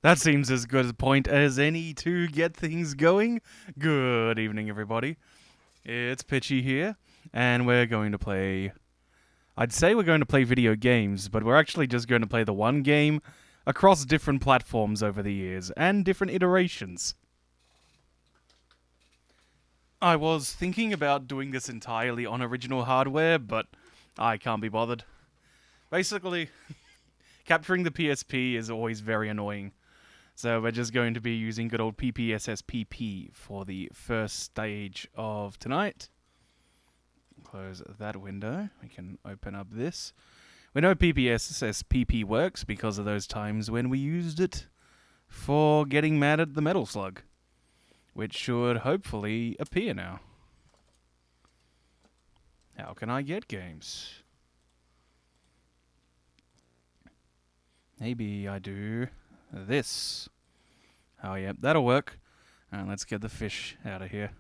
That seems as good a point as any to get things going. Good evening, everybody. It's Pitchy here, and we're going to play... I'd say we're going to play video games, but we're actually just going to play the one game across different platforms over the years, and different iterations. I was thinking about doing this entirely on original hardware, but I can't be bothered. Basically, capturing the PSP is always very annoying. So we're just going to be using good old PPSSPP for the first stage of tonight. Close that window. We can open up this. We know PPSSPP works because of those times when we used it for getting mad at the Metal Slug, which should hopefully appear now. How can I get games? Maybe I do this. Oh, yeah, that'll work. And let's get the fish out of here.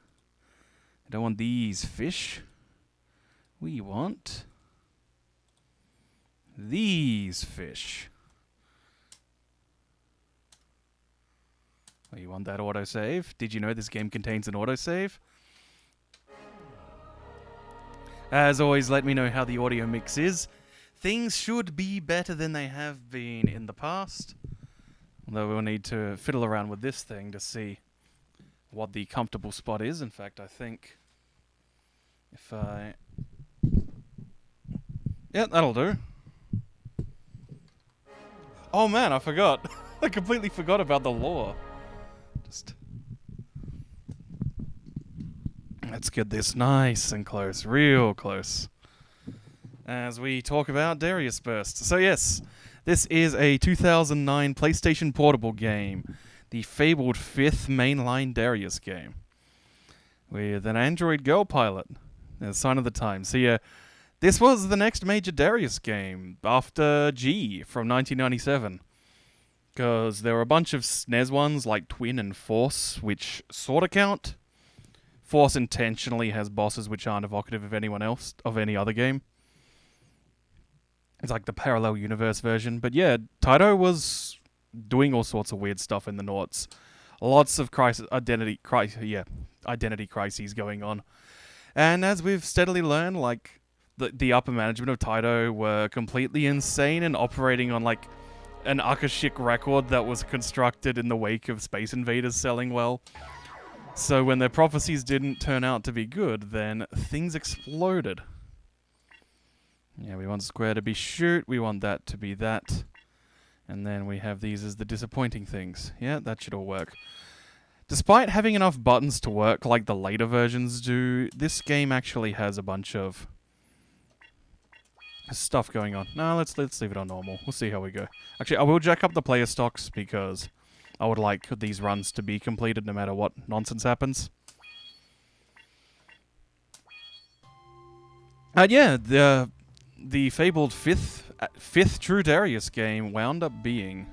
I don't want these fish. We want these fish. Oh, you want that autosave? Did you know this game contains an autosave? As always, let me know how the audio mix is. Things should be better than they have been in the past. Although we'll need to fiddle around with this thing to see what the comfortable spot is. In fact, I think if I... Yeah, that'll do. Oh man, I forgot. I completely forgot about the lore. Let's get this nice and close, real close, as we talk about Dariusburst. So yes, this is a 2009 PlayStation Portable game, the fabled 5th mainline Darius game, with an android girl pilot, a sign of the times. So yeah, this was the next major Darius game, after G from 1997. Because there were a bunch of SNES ones, like Twin and Force, which sorta count. Force intentionally has bosses which aren't evocative of anyone else, of any other game. It's like the parallel universe version. But yeah, Taito was doing all sorts of weird stuff in the noughts. Lots of identity crises going on. And as we've steadily learned, like, the upper management of Taito were completely insane and operating on, like, an Akashic record that was constructed in the wake of Space Invaders selling well. So when their prophecies didn't turn out to be good, then things exploded. Yeah, we want square to be shoot, we want that to be that. And then we have these as the disappointing things. Yeah, that should all work. Despite having enough buttons to work like the later versions do, this game actually has a bunch of stuff going on. No, let's leave it on normal. We'll see how we go. Actually, I will jack up the player stocks because I would like these runs to be completed no matter what nonsense happens. Yeah, the fabled fifth True Darius game wound up being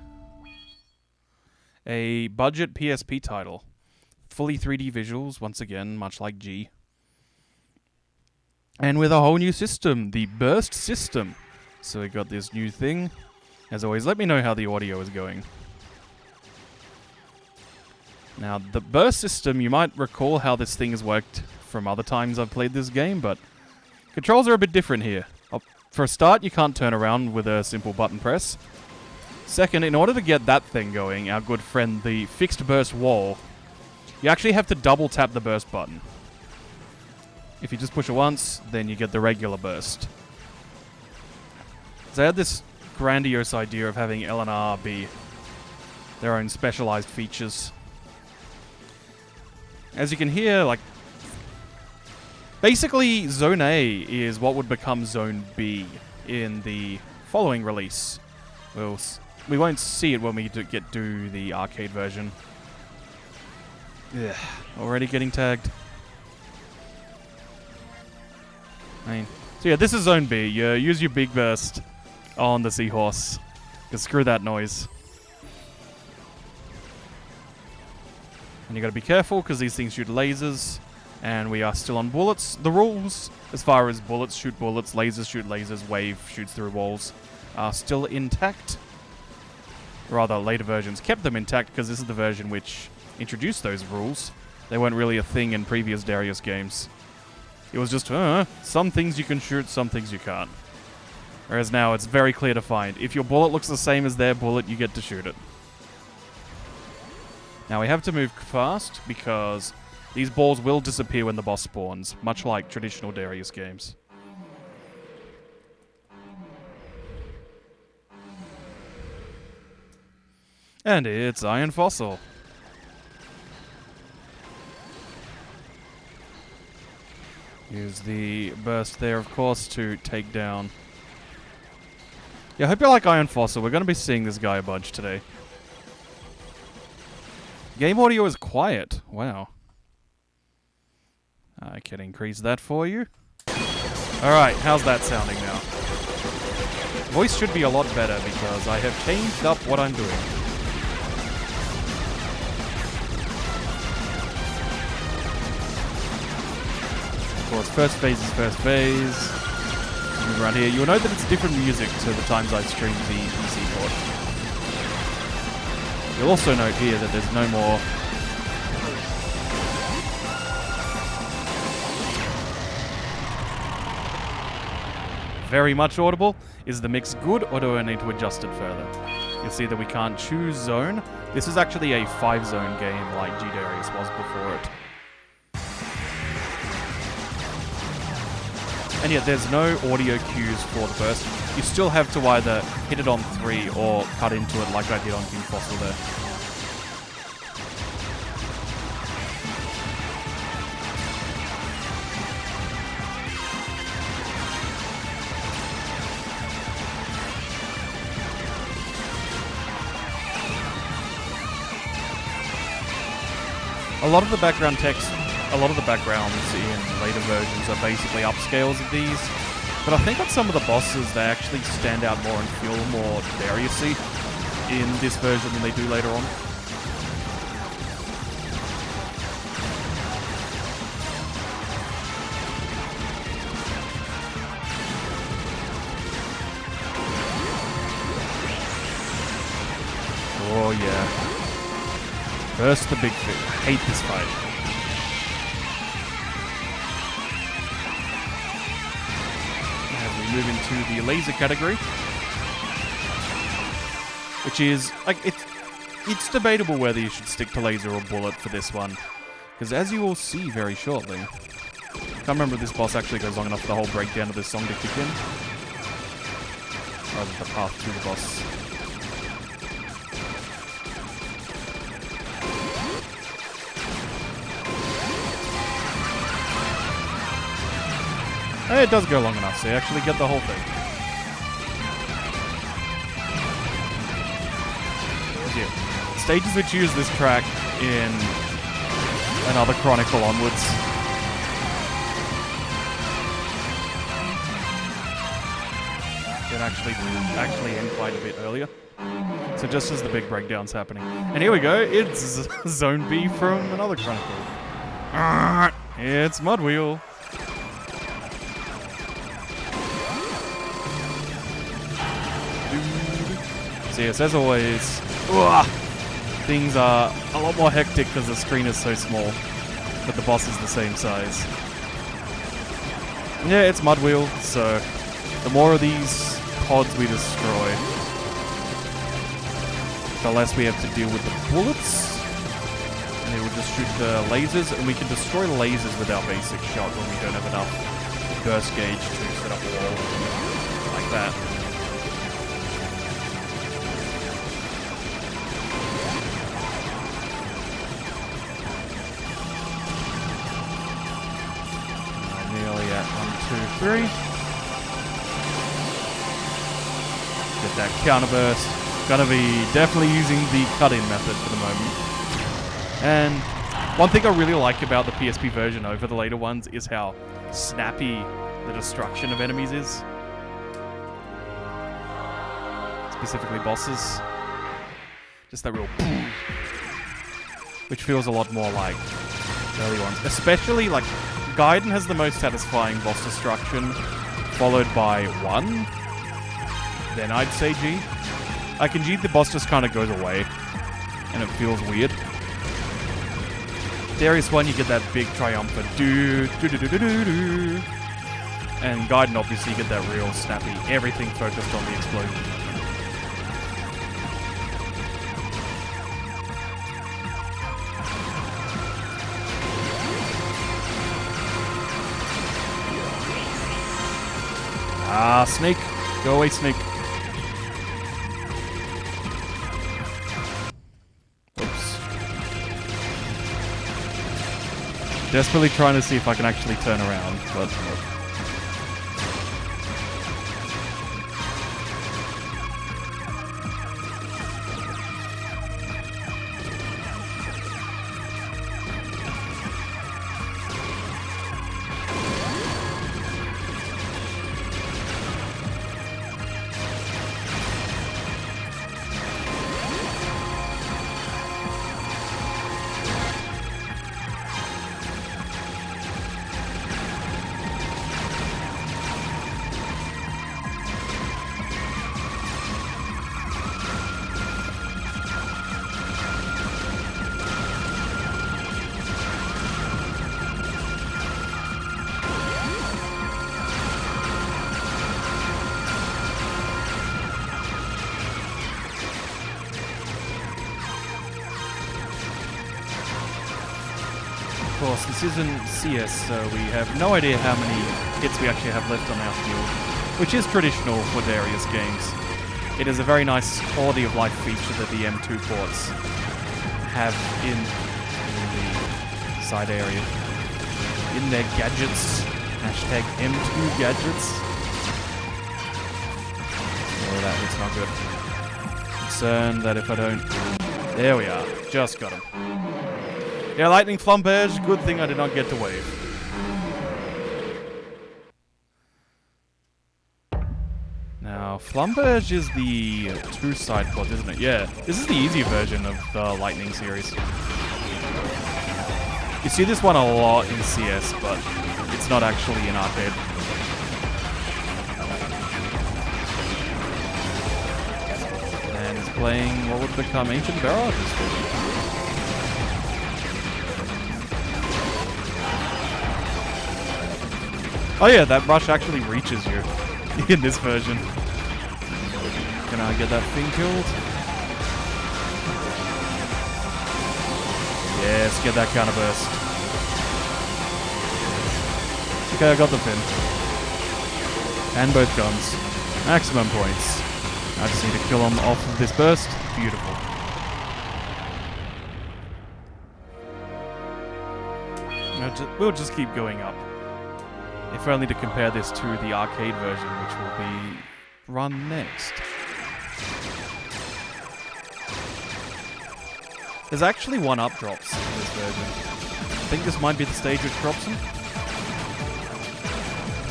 a budget PSP title. Fully 3D visuals, once again, much like G. And with a whole new system, the Burst system. So we got this new thing. As always, let me know how the audio is going. Now, the Burst system, you might recall how this thing has worked from other times I've played this game, but controls are a bit different here. For a start, you can't turn around with a simple button press. Second, in order to get that thing going, our good friend, the fixed burst wall, you actually have to double tap the burst button. If you just push it once, then you get the regular burst. So I had this grandiose idea of having L and R be their own specialized features. As you can hear, like, basically Zone A is what would become Zone B in the following release. We won't see it when we do the arcade version. Ugh, already getting tagged. So yeah, this is Zone B. You use your big burst on the seahorse. Because screw that noise. And you gotta be careful, because these things shoot lasers. And we are still on bullets. The rules, as far as bullets shoot bullets, lasers shoot lasers, wave shoots through walls, are still intact. rather later versions, kept them intact because this is the version which introduced those rules. They weren't really a thing in previous Darius games. It was just, some things you can shoot, some things you can't. Whereas now it's very clear to find. If your bullet looks the same as their bullet, you get to shoot it. Now we have to move fast because these balls will disappear when the boss spawns, much like traditional Darius games. And it's Iron Fossil. Use the burst there, of course, to take down. Yeah, I hope you like Iron Fossil. We're going to be seeing this guy a bunch today. Game audio is quiet. Wow. I can increase that for you. Alright, how's that sounding now? Voice should be a lot better because I have changed up what I'm doing. Of course, first phase is first phase. Move around here. You'll note that it's different music to the times I've streamed the PC port. You'll also note here that there's no more... Very much audible. Is the mix good, or do I need to adjust it further? You'll see that we can't choose zone. This is actually a 5-zone game like G-Darius was before it. And yet there's no audio cues for the burst. You still have to either hit it on 3 or cut into it like I did on King Fossil there. A lot of the background text, a lot of the backgrounds in later versions are basically upscales of these, but I think on some of the bosses they actually stand out more and feel more Darius-y in this version than they do later on. Oh yeah. First the big fish. I hate this fight. As we move into the laser category, which is like it's debatable whether you should stick to laser or bullet for this one, because as you will see very shortly, I can't remember if this boss actually goes long enough for the whole breakdown of this song to kick in, rather than the path to the boss. It does go long enough, so you actually get the whole thing. Yeah. Stages which use this track in another Chronicle onwards. Can actually end quite a bit earlier. So just as the big breakdown's happening. And here we go, it's Zone B from another Chronicle. It's Mudwheel. So yes, as always, things are a lot more hectic because the screen is so small, but the boss is the same size. Yeah, it's Mudwheel, so the more of these pods we destroy, the less we have to deal with the bullets. And they will just shoot the lasers, and we can destroy the lasers with our basic shot when we don't have enough burst gauge to set up a wall like that. Nearly at 1, 2, 3. Get that counterburst. Gonna be definitely using the cut-in method for the moment. And one thing I really like about the PSP version over the later ones is how snappy the destruction of enemies is. Specifically bosses. Just that real boom, which feels a lot more like early ones. Especially, like, Gaiden has the most satisfying boss destruction, followed by 1. Then I'd say G. Like in G, the boss just kind of goes away, and it feels weird. Darius 1, you get that big triumphant do do do do do do do. And Gaiden, obviously, you get that real snappy, everything focused on the explosion. Ah, Snake. Go away, Snake. Oops. Desperately trying to see if I can actually turn around, but nope. Of course, this isn't CS, so we have no idea how many hits we actually have left on our field, which is traditional for Darius games. It is a very nice quality of life feature that the M2 ports have in the side area. In their gadgets. Hashtag M2 gadgets. Oh, that looks not good. Concerned that if I don't... There we are. Just got him. Yeah, Lightning Flumpage. Good thing I did not get to wave. Now, Flumpage is the two side quad, isn't it? Yeah, this is the easier version of the Lightning series. You see this one a lot in CS, but it's not actually in arcade. And it's playing what would become Ancient Barrages. Oh yeah, that rush actually reaches you in this version. Can I get that thing killed? Yes, get that counter burst. Okay, I got the pin. And both guns. Maximum points. I just need to kill him off of this burst. Beautiful. We'll just keep going up. If only to compare this to the arcade version, which will be run next. There's actually one-up drops in this version. I think this might be the stage which drops them.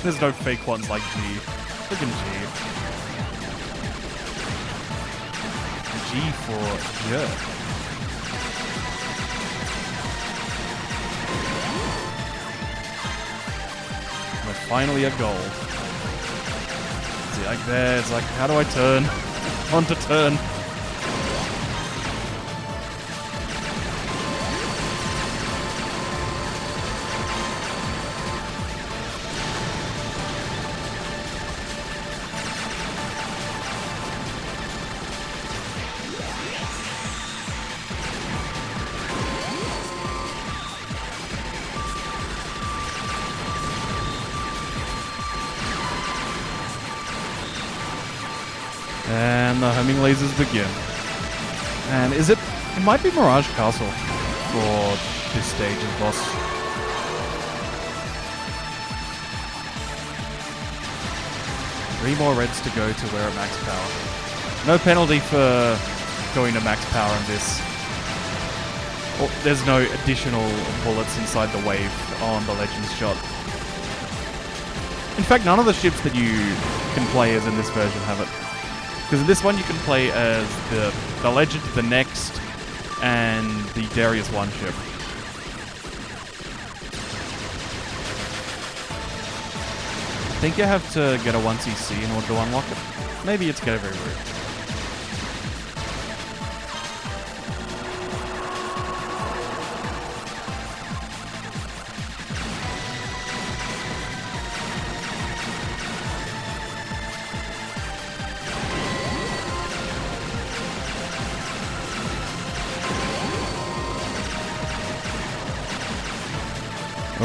There's no fake ones like G. Look at G. G for jerk. We're finally at gold. See, like there, it's like, how do I turn? I want to turn. And the homing lasers begin. And is it... It might be Mirage Castle for this stage of boss. Three more reds to go to we're at max power. No penalty for going to max power in this. Oh, there's no additional bullets inside the wave on the Legends shot. In fact, none of the ships that you can play as in this version have it. Because in this one you can play as the Legend, the Next, and the Darius 1 ship. I think you have to get a 1cc in order to unlock it. Maybe it's get every route.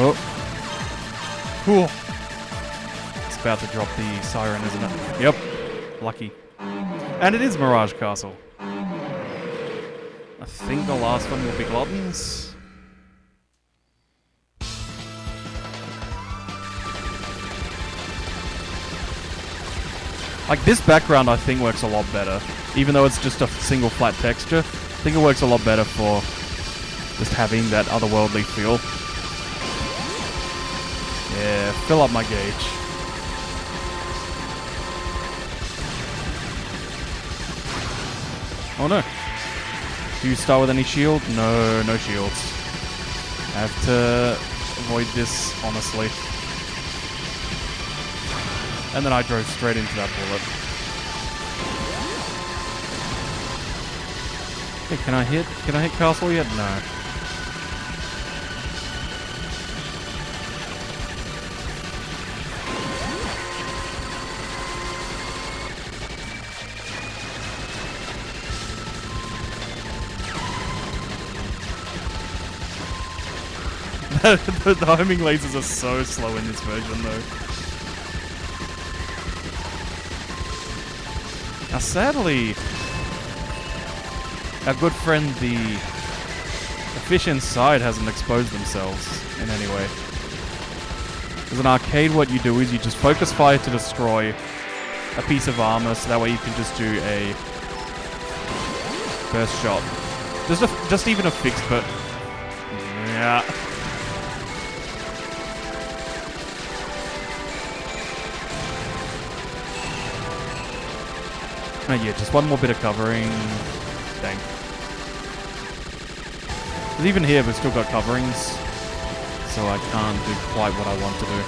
Oh. Cool. It's about to drop the siren, isn't it? Yep. Lucky. And it is Mirage Castle. I think the last one will be Gluttons. Like, this background, I think, works a lot better. Even though it's just a single flat texture, I think it works a lot better for just having that otherworldly feel. Yeah, fill up my gauge. Oh no. Do you start with any shield? No, no shields. I have to avoid this, honestly. And then I drove straight into that bullet. Hey, can I hit castle yet? No. The homing lasers are so slow in this version, though. Now, sadly, our good friend, the fish inside, hasn't exposed themselves in any way. As an arcade, what you do is you just focus fire to destroy a piece of armor, so that way you can just do a burst shot. Just even a fixed, but yeah. Oh yeah, just one more bit of covering. Dang. Because even here, we've still got coverings, so I can't do quite what I want to do.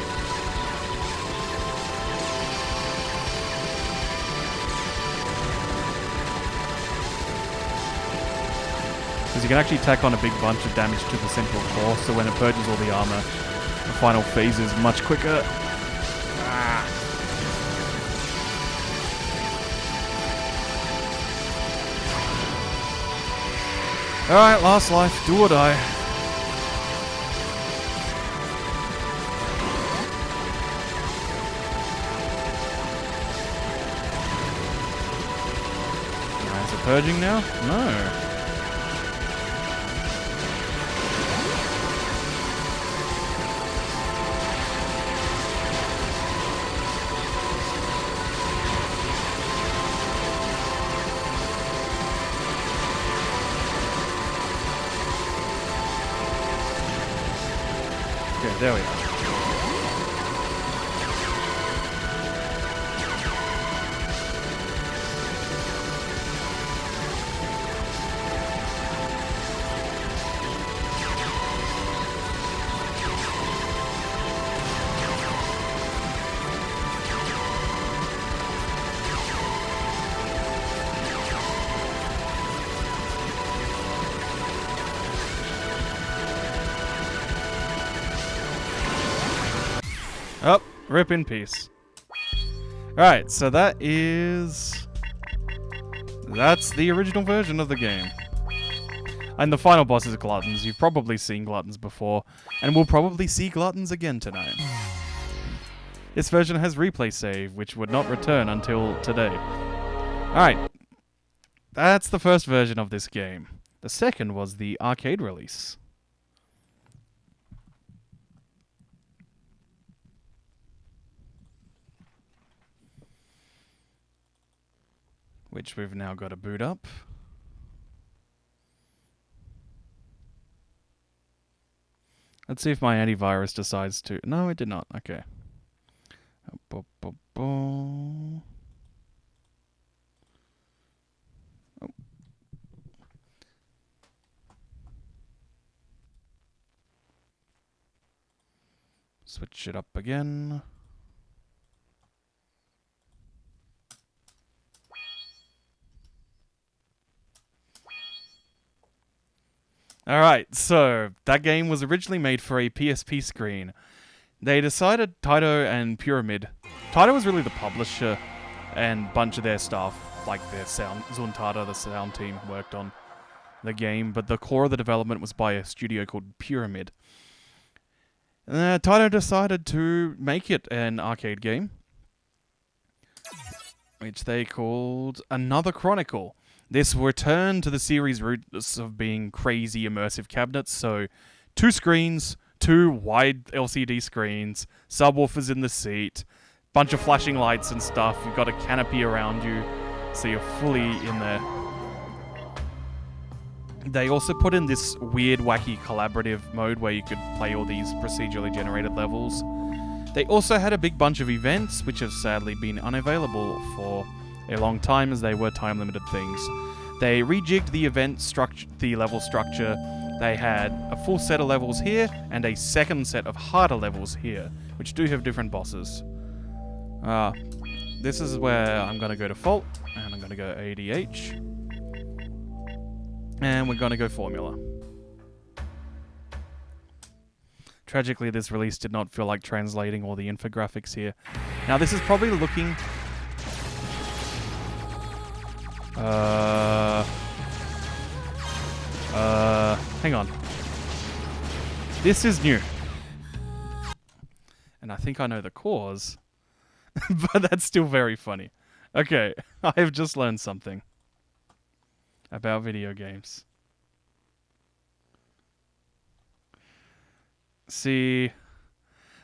Because you can actually tack on a big bunch of damage to the central core, so when it purges all the armor, the final phase is much quicker. Alright, last life, do or die. Alright, is it purging now? No. Okay, there we are. Oh, rip in peace. Alright, so that's the original version of the game. And the final boss is Gluttons. You've probably seen Gluttons before, and we'll probably see Gluttons again tonight. This version has replay save, which would not return until today. Alright, that's the first version of this game. The second was the arcade release. Which we've now got to boot up. Let's see if my antivirus decides to... No, it did not. Okay. Oh. Switch it up again. Alright, so that game was originally made for a PSP screen. They decided Taito and Pyramid. Taito was really the publisher, and a bunch of their staff, like their sound, Zuntata, the sound team, worked on the game, but the core of the development was by a studio called Pyramid. Taito decided to make it an arcade game, which they called Another Chronicle. This returned to the series' roots of being crazy immersive cabinets, so 2 screens, 2 wide LCD screens, subwoofers in the seat, bunch of flashing lights and stuff. You've got a canopy around you, so you're fully in there. They also put in this weird, wacky collaborative mode where you could play all these procedurally generated levels. They also had a big bunch of events, which have sadly been unavailable for a long time as they were time-limited things. They rejigged the event structure, the level structure. They had a full set of levels here and a second set of harder levels here, which do have different bosses. This is where I'm going to go default, and I'm going to go ADH. And we're going to go formula. Tragically, this release did not feel like translating all the infographics here. Now, this is probably looking... hang on. This is new. And I think I know the cause. But that's still very funny. Okay, I have just learned something about video games. See,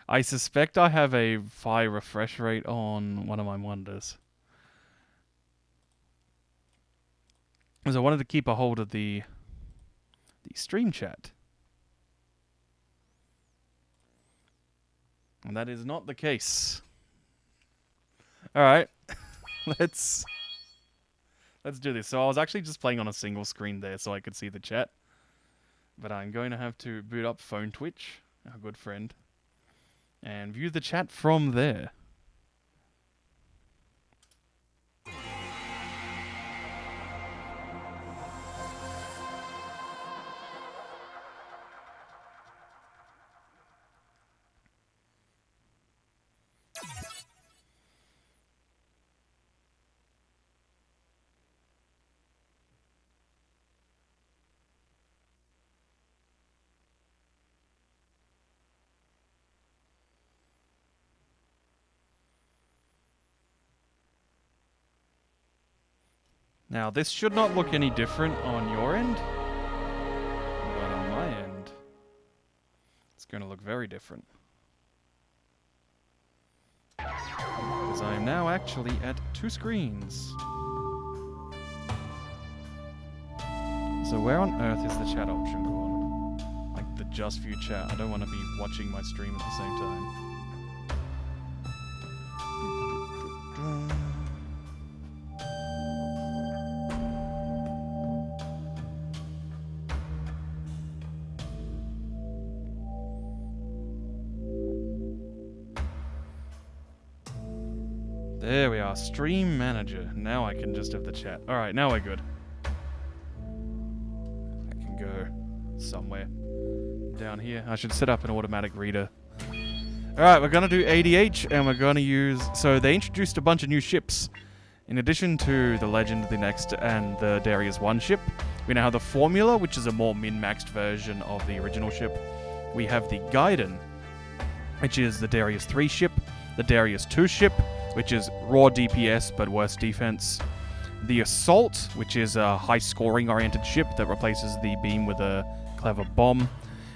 I suspect I have a high refresh rate on one of my monitors. Because I wanted to keep a hold of the stream chat. And that is not the case. Alright, let's do this. So I was actually just playing on a single screen there so I could see the chat. But I'm going to have to boot up Phone Twitch, our good friend, and view the chat from there. Now, this should not look any different on your end, but on my end, it's going to look very different. Because I am now actually at 2 screens. So where on earth is the chat option gone? Like the just view chat. I don't want to be watching my stream at the same time. There we are, Stream Manager. Now I can just have the chat. Alright, now we're good. I can go somewhere down here. I should set up an automatic reader. Alright, we're going to do ADH, and we're going to use... So they introduced a bunch of new ships. In addition to the Legend, the Next, and the Darius 1 ship, we now have the Formula, which is a more min-maxed version of the original ship. We have the Gaiden, which is the Darius 3 ship, the Darius 2 ship, which is raw DPS but worse defense. The Assault, which is a high-scoring oriented ship that replaces the beam with a clever bomb.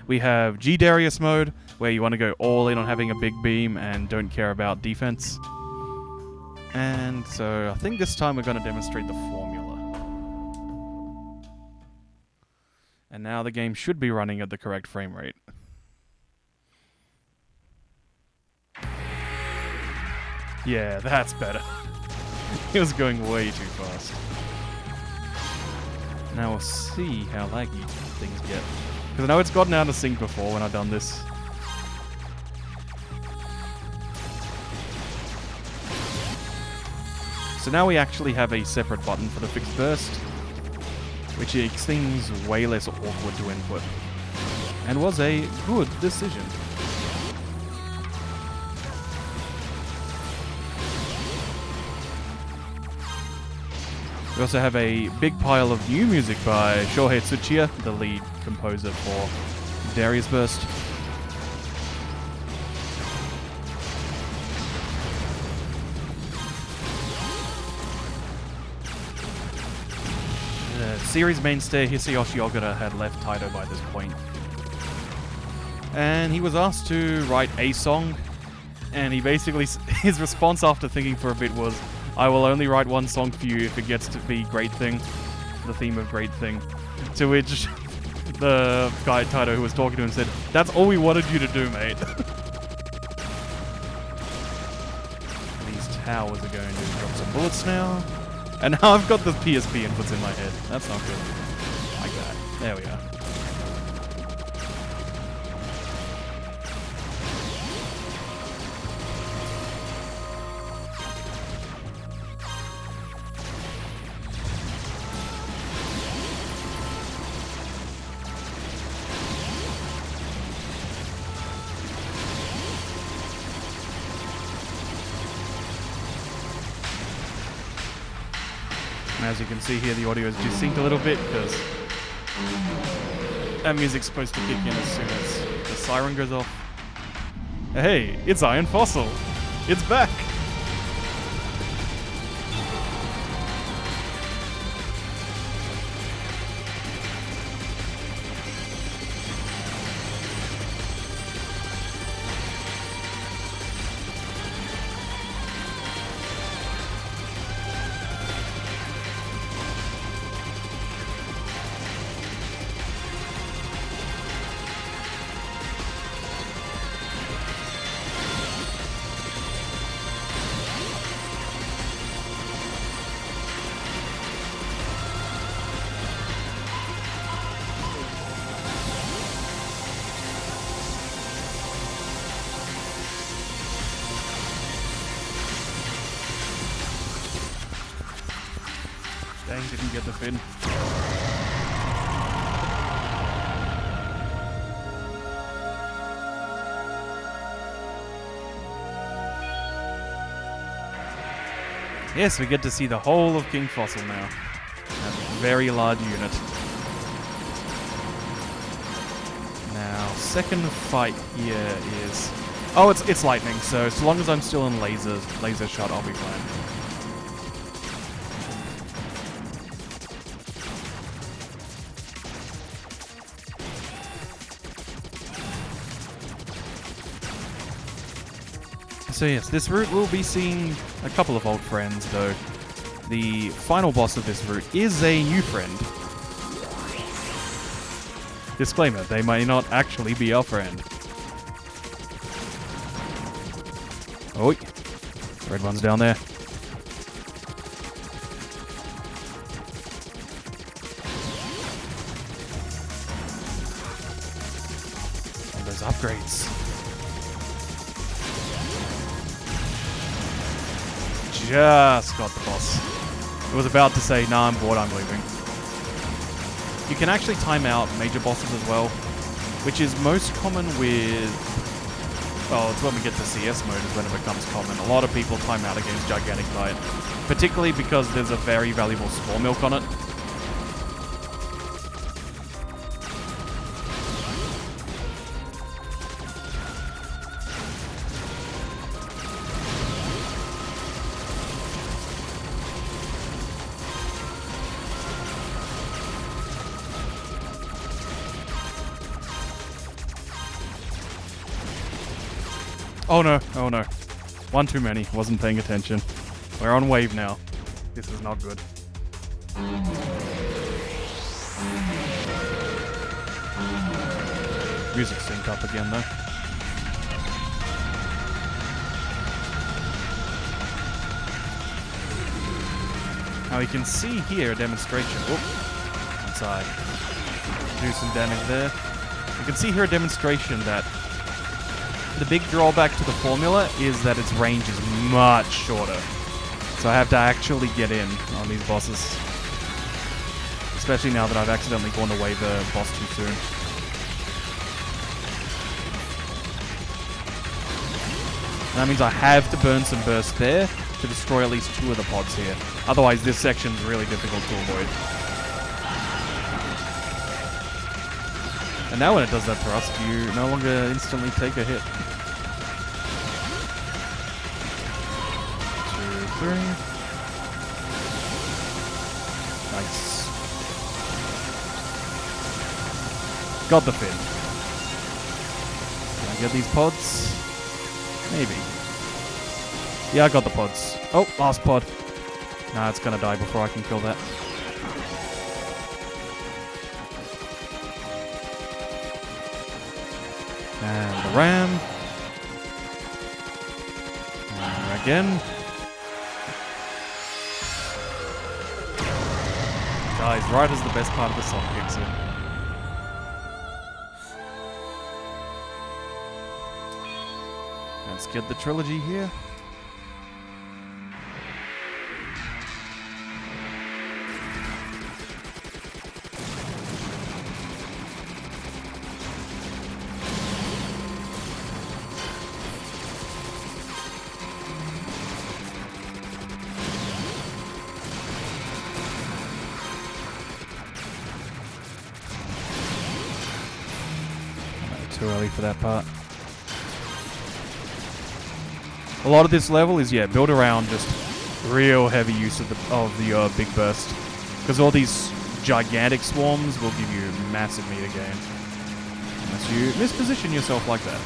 We have G-Darius mode, where you want to go all in on having a big beam and don't care about defense. And so I think this time we're going to demonstrate the formula. And now the game should be running at the correct frame rate. Yeah, that's better. It was going way too fast. Now we'll see how laggy things get. Because I know it's gotten out of sync before when I've done this. So now we actually have a separate button for the fixed burst, which makes things way less awkward to input. And was a good decision. We also have a big pile of new music by Shohei Tsuchiya, the lead composer for Dariusburst. series mainstay Hisayoshi Ogata had left Taito by this point. And he was asked to write a song, and he basically, his response after thinking for a bit was, "I will only write one song for you if it gets to be Great Thing, the theme of Great Thing." To which the guy Taito who was talking to him said, "That's all we wanted you to do, mate." These towers are going to drop some bullets now. And now I've got the PSP inputs in my head. That's not good. Like that. There we are. As you can see here, the audio is desynced a little bit because that music's supposed to kick in as soon as the siren goes off. Hey, it's Iron Fossil. It's back. Dang, didn't get the fin. Yes, we get to see the whole of King Fossil now. That's a very large unit. Now, second fight here is... Oh, it's lightning, so long as I'm still in laser shot, I'll be fine. So yes, this route will be seeing a couple of old friends, though. The final boss of this route is a new friend. Disclaimer, they may not actually be our friend. Oh, red one's down there. And those upgrades. Just got the boss. It was about to say, nah, I'm bored, I'm leaving. You can actually time out major bosses as well, which is most common with... Well, it's when we get to CS mode is when it becomes common. A lot of people time out against Gigantic Knight, particularly because there's a very valuable Spore Milk on it. Oh no, oh no. One too many, wasn't paying attention. We're on wave now. This is not good. Music sync up again though. Now you can see here a demonstration. Whoop. Inside. Do some damage there. You can see here a demonstration that the big drawback to the formula is that its range is much shorter. So I have to actually get in on these bosses. Especially now that I've accidentally gone away the boss too soon. And that means I have to burn some burst there to destroy at least 2 of the pods here. Otherwise this section's really difficult to avoid. And now when it does that thrust, you no longer instantly take a hit. 2, 3. Nice. Got the fin. Can I get these pods? Maybe. Yeah, I got the pods. Oh, last pod. Nah, it's gonna die before I can kill that. And the ram. And again. Dies right as the best part of the song kicks in. Let's get the trilogy here. Too early for that part. A lot of this level is, yeah, built around just real heavy use of the big burst. Because all these gigantic swarms will give you massive meter gain. Unless you misposition yourself like that.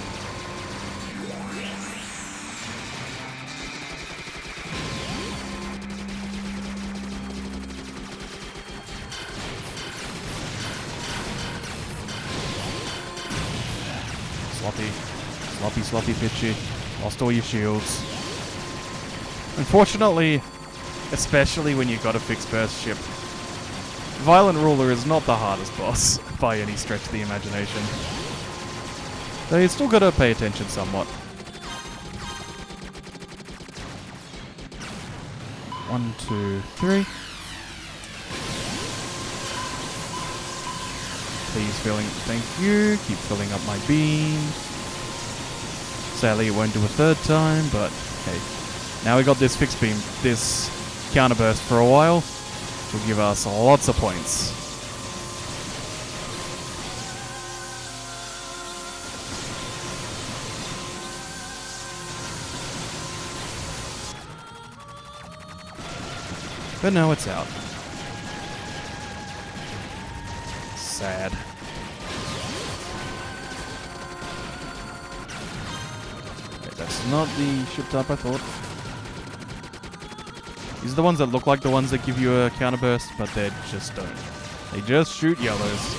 Sloppy pitchy. Lost all your shields. Unfortunately, especially when you've got a fixed burst ship, Violent Ruler is not the hardest boss by any stretch of the imagination. Though you still gotta pay attention somewhat. 1, 2, 3. Please filling. Thank you. Keep filling up my beam. Sadly, it won't do a third time, but hey. Now we got this fixed beam, this counterburst for a while, which will give us lots of points. But now it's out. Sad. That's not the ship type I thought. These are the ones that look like the ones that give you a counterburst, but they just don't. They just shoot yellows.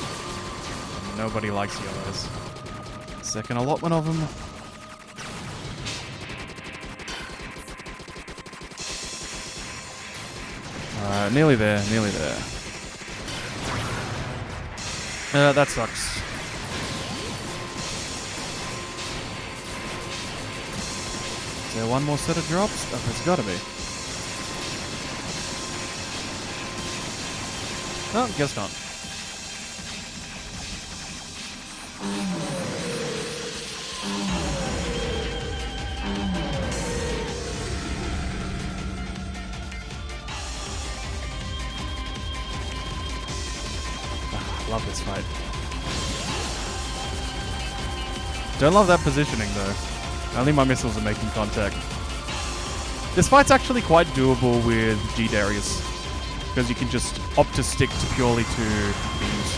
Nobody likes yellows. Second allotment of them. Nearly there, nearly there. That sucks. Is there one more set of drops? Oh, there's gotta be. Oh, guess not. Love this fight. Don't love that positioning though. Only my missiles are making contact. This fight's actually quite doable with G Darius, because you can just opt to stick to purely to beams.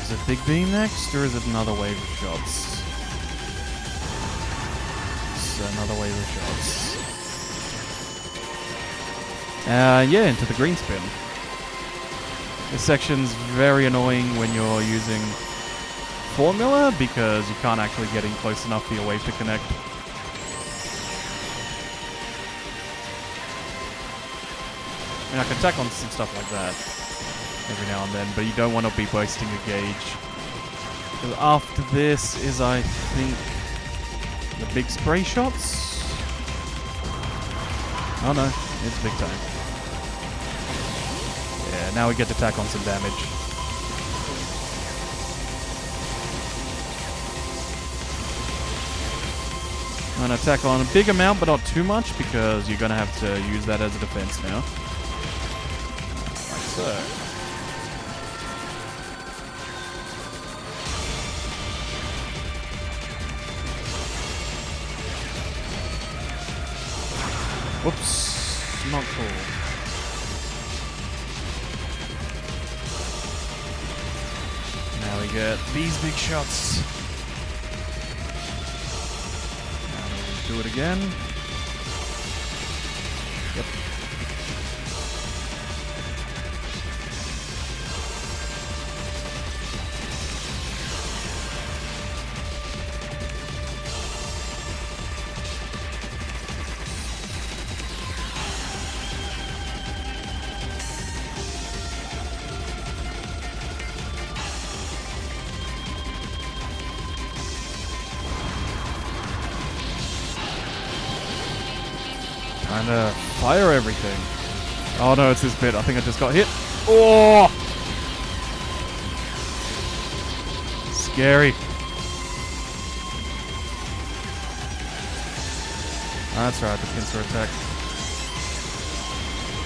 Is it big beam next, or is it another wave of shots? It's another wave of shots. Yeah, into the green spin. This section's very annoying when you're using formula, because you can't actually get in close enough for your wave to connect. I mean, I can tack on some stuff like that every now and then, but you don't want to be wasting a gauge. Because after this is, I think, the big spray shots? Oh no, it's big time. Yeah, now we get to tack on some damage. I'm going to tack on a big amount, but not too much, because you're going to have to use that as a defense now. Like so. Whoops. Not cool. Now we get these big shots. Now we'll do it again. Yep. Trying to fire everything. Oh no, it's this bit. I think I just got hit. Oh! Scary. That's right, the pincer attack.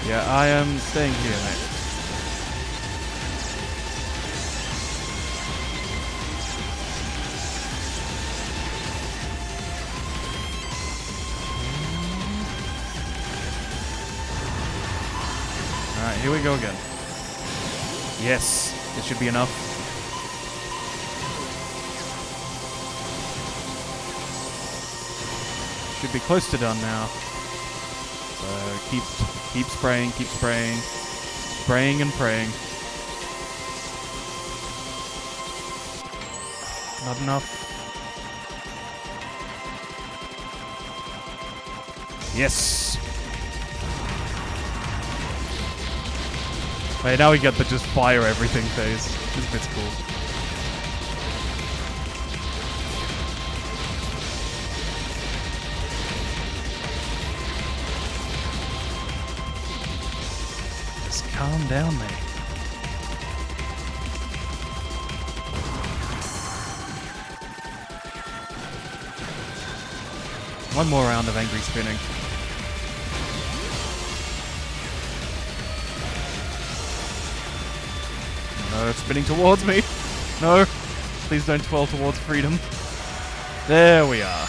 Yeah, I am staying here, mate. Alright, here we go again. Yes, this should be enough. Should be close to done now. So keep spraying, spraying and praying. Not enough. Yes. Wait, now we get the just fire everything phase. This bit's cool. Just calm down, mate. One more round of angry spinning. No, it's spinning towards me. No. Please don't twirl towards freedom. There we are.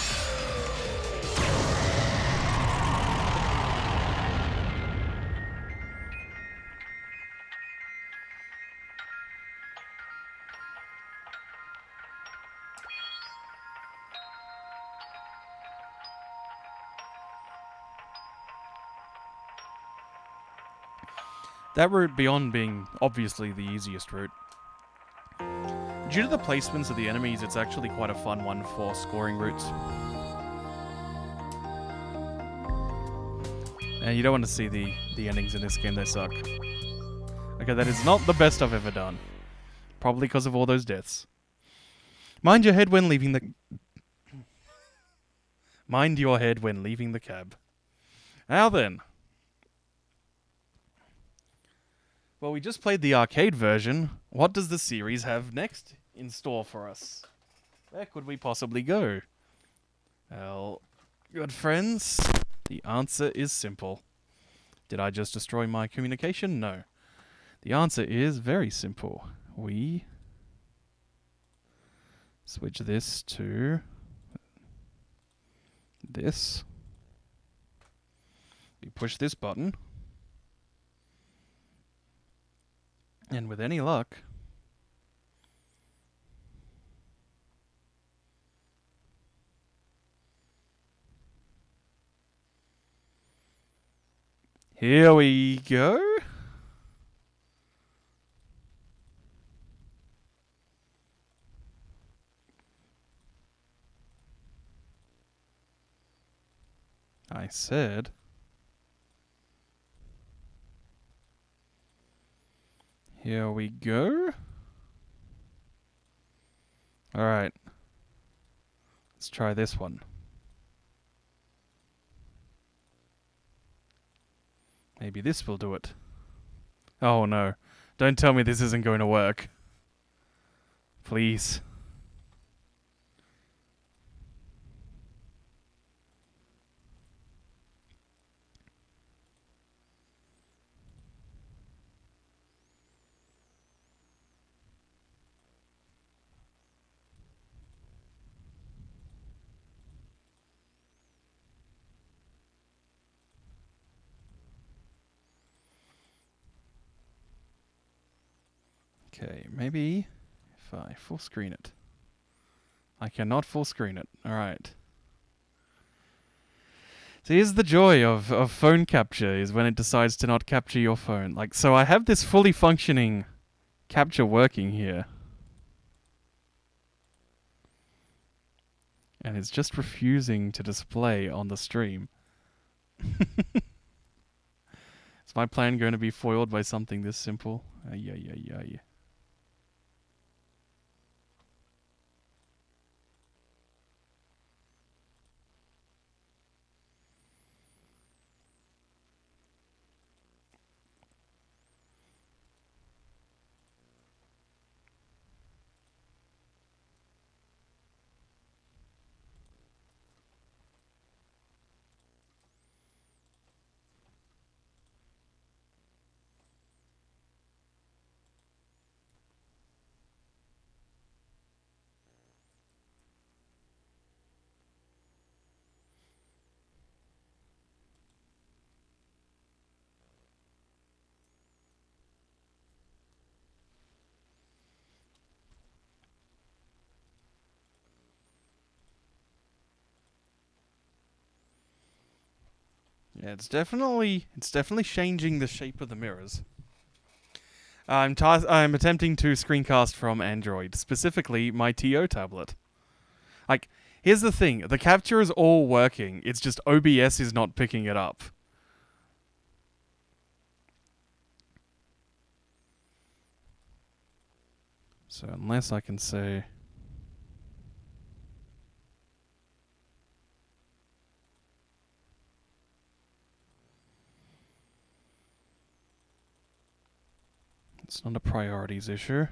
That route beyond being obviously the easiest route. Due to the placements of the enemies, it's actually quite a fun one for scoring routes. And you don't want to see the endings in this game, they suck. Okay, that is not the best I've ever done. Probably because of all those deaths. Mind your head when leaving the... Mind your head when leaving the cab. Now then. Well, we just played the arcade version. What does the series have next in store for us? Where could we possibly go? Well, good friends, the answer is simple. Did I just destroy my communication? No. The answer is very simple. We switch this to this. We push this button. And with any luck, here we go. I said... Here we go. Alright. Let's try this one. Maybe this will do it. Oh no. Don't tell me this isn't going to work. Please. Okay, maybe if I full screen it. I cannot full screen it. Alright. So here's the joy of phone capture, is when it decides to not capture your phone. Like, so I have this fully functioning capture working here. And it's just refusing to display on the stream. Is my plan going to be foiled by something this simple? Yeah. Yeah, it's definitely changing the shape of the mirrors. I'm attempting to screencast from Android, specifically my TO tablet. Like, here's the thing, the capture is all working, it's just OBS is not picking it up. So unless I can say... It's not a priorities issue.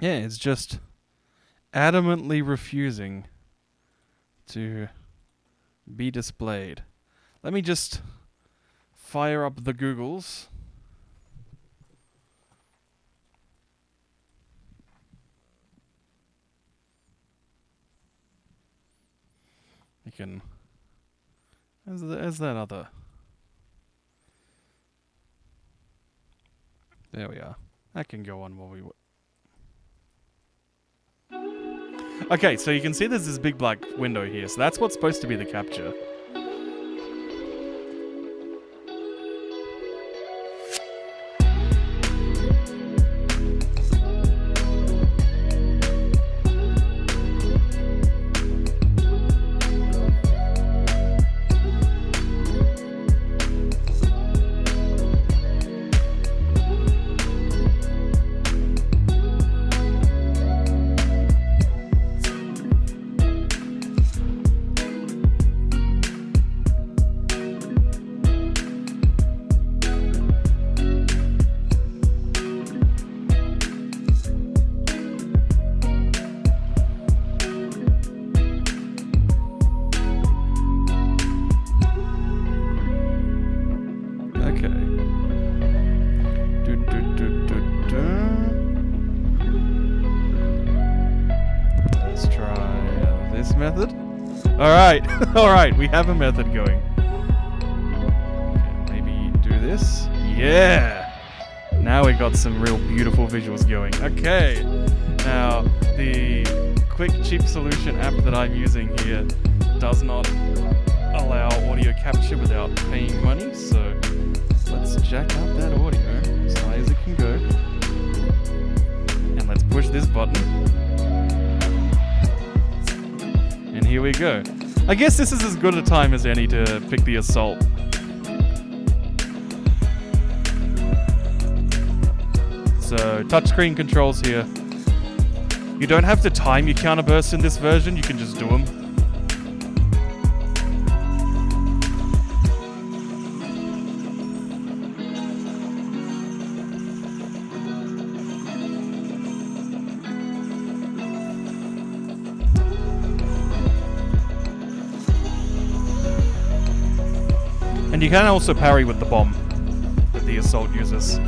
Yeah, it's just adamantly refusing to be displayed. Let me just fire up the Googles. You can... As that other... There we are. That can go on while we... Okay, so you can see there's this big black window here, so that's what's supposed to be the capture. Alright, we have a method going. Okay, maybe do this. Yeah! Now we got some real beautiful visuals going. Okay, now the quick cheap solution app that I'm using here does not allow audio capture without paying money, so let's jack up that audio as high as it can go. And let's push this button. And here we go. I guess this is as good a time as any to pick the Assault. So, touchscreen controls here. You don't have to time your counterbursts in this version, you can just do them. And you can also parry with the bomb that the assault uses.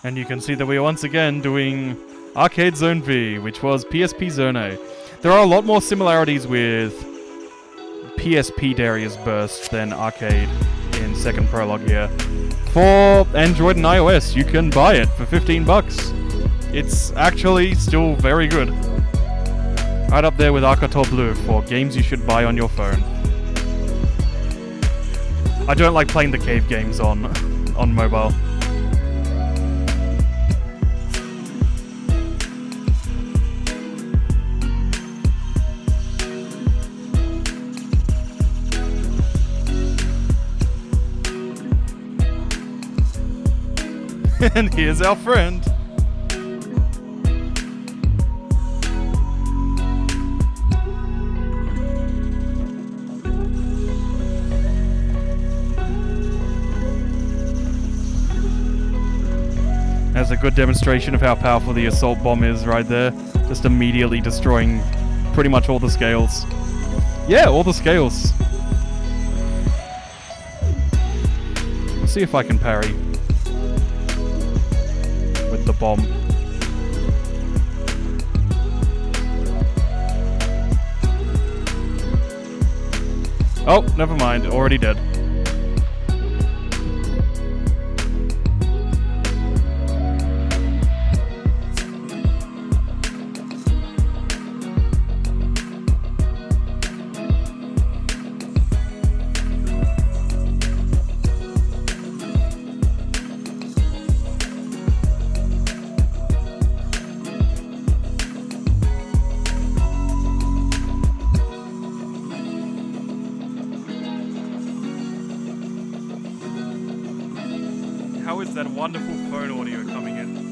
And you can see that we are once again doing Arcade Zone V, which was PSP Zone A. There are a lot more similarities with PSP Dariusburst than Arcade in Second Prologue here. For Android and iOS, you can buy it for $15. It's actually still very good. Right up there with Arcator Bleu for games you should buy on your phone. I don't like playing the cave games on mobile. And here's our friend. That's a good demonstration of how powerful the assault bomb is right there. Just immediately destroying pretty much all the scales. Yeah, all the scales. Let's see if I can parry with the bomb. Oh, never mind. Already dead. How is that wonderful phone audio coming in?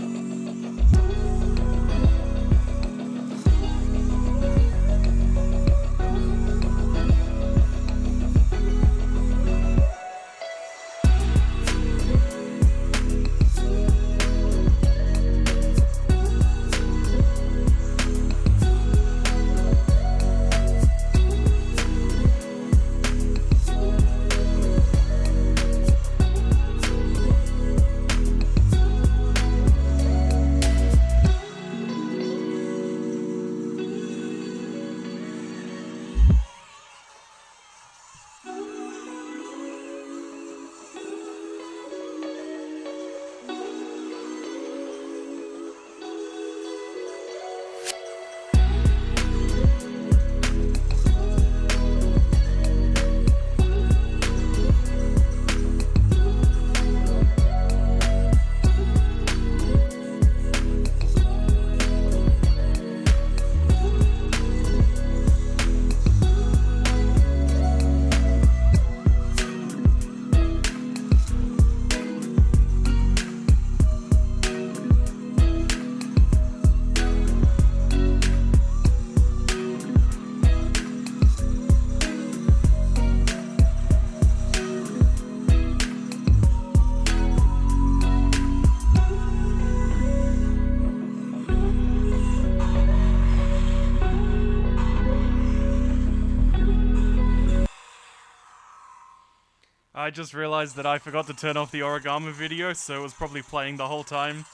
I just realized that I forgot to turn off the origami video, so it was probably playing the whole time,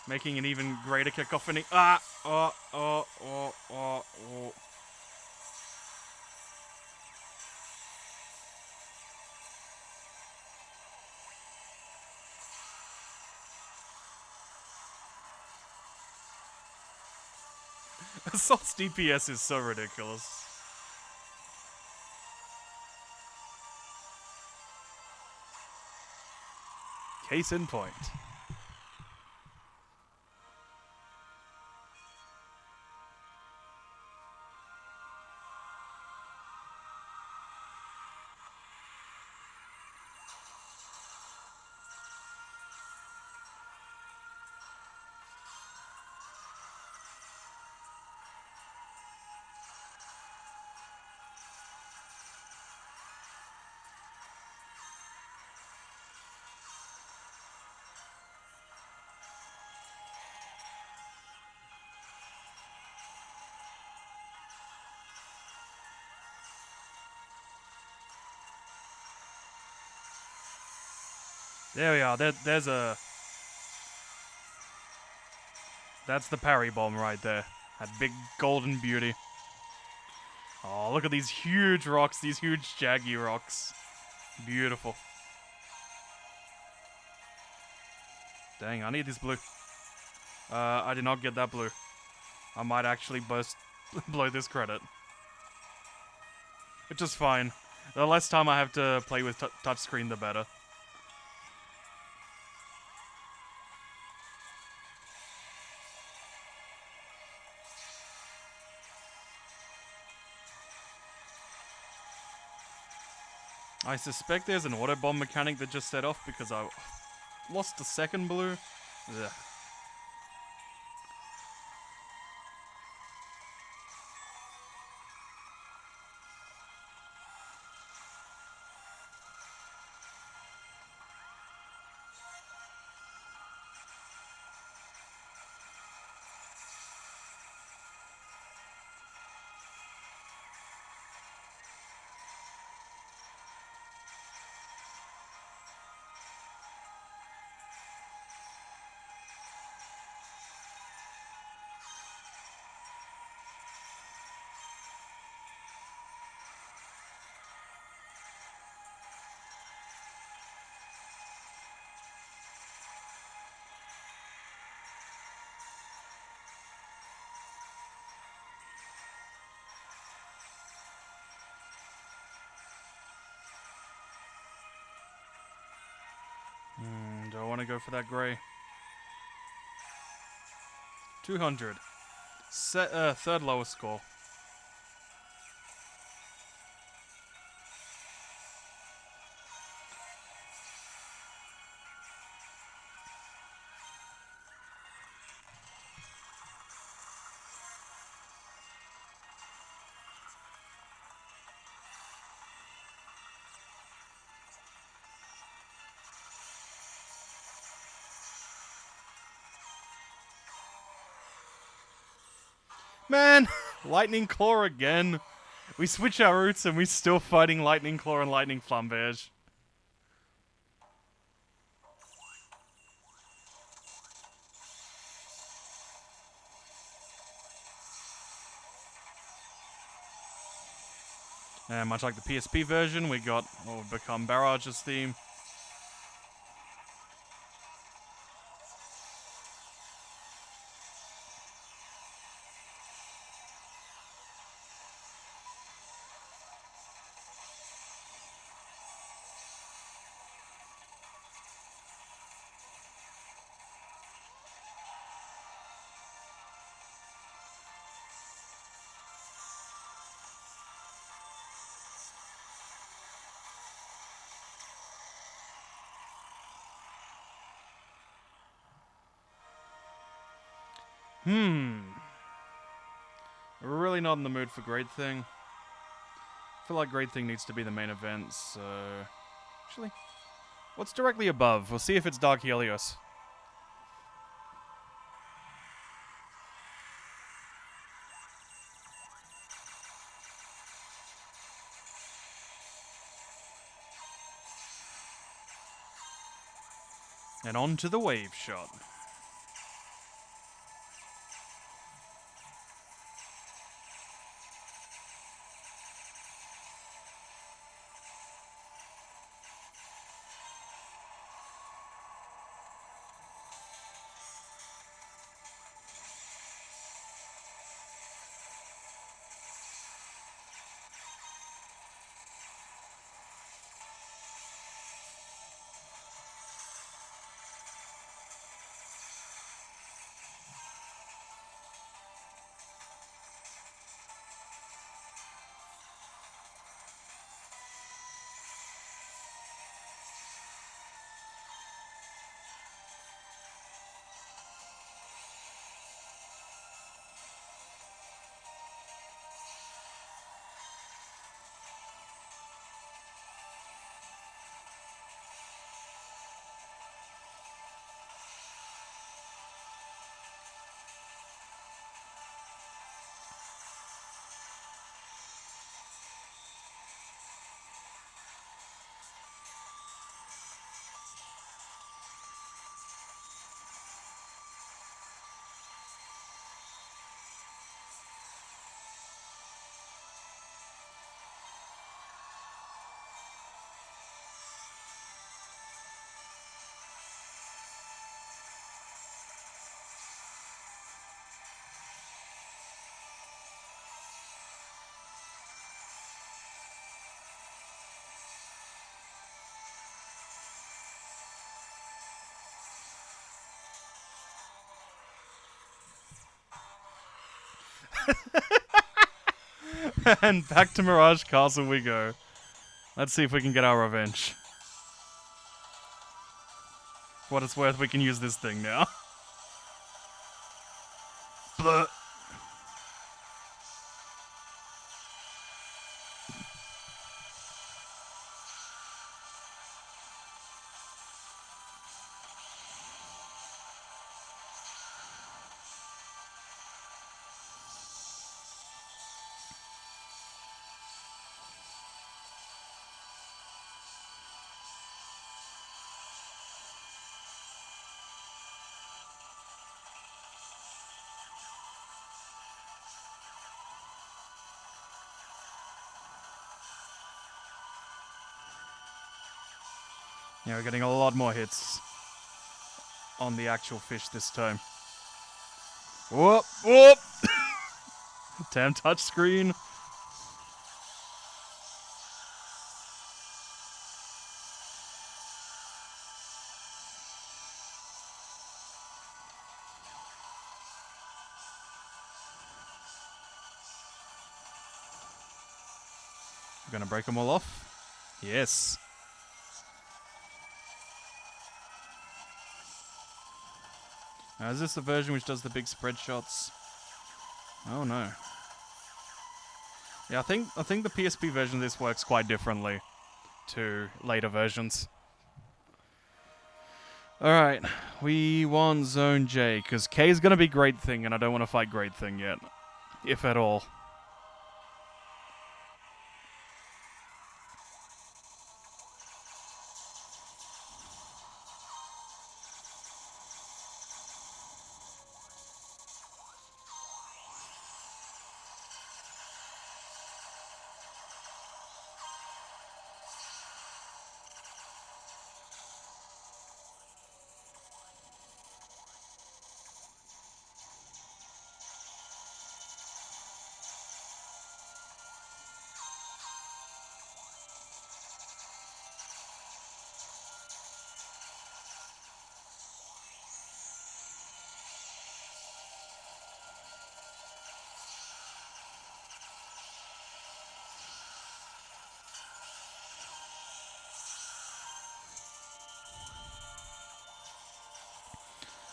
making an even greater cacophony. Ah! Oh, oh, oh, oh, oh. Assault's DPS is so ridiculous. Case in point. There we are. There's a... That's the parry bomb right there. That big golden beauty. Oh, look at these huge rocks. These huge jaggy rocks. Beautiful. Dang, I need this blue. I did not get that blue. I might actually blow this credit. Which is fine. The less time I have to play with touchscreen, the better. I suspect there's an auto bomb mechanic that just set off because I lost the second blue. Ugh. Do I want to go for that gray? 200. Third lowest score. Man, Lightning Claw again. We switch our routes and we're still fighting Lightning Claw and Lightning Flamberge. And much like the PSP version, we got what will become Barrage's theme. We're really not in the mood for Great Thing. I feel like Great Thing needs to be the main event, so... Actually, what's directly above? We'll see if it's Dark Helios. And on to the wave shot. And back to Mirage Castle we go. Let's see if we can get our revenge. For what it's worth, we can use this thing now. Blah. Yeah, we're getting a lot more hits on the actual fish this time. Whoop, whoop! Damn touchscreen. We're gonna break them all off. Yes. Now, is this the version which does the big spread shots? Oh no. Yeah, I think the PSP version of this works quite differently to later versions. Alright, we want Zone J, because K is going to be Great Thing, and I don't want to fight Great Thing yet. If at all.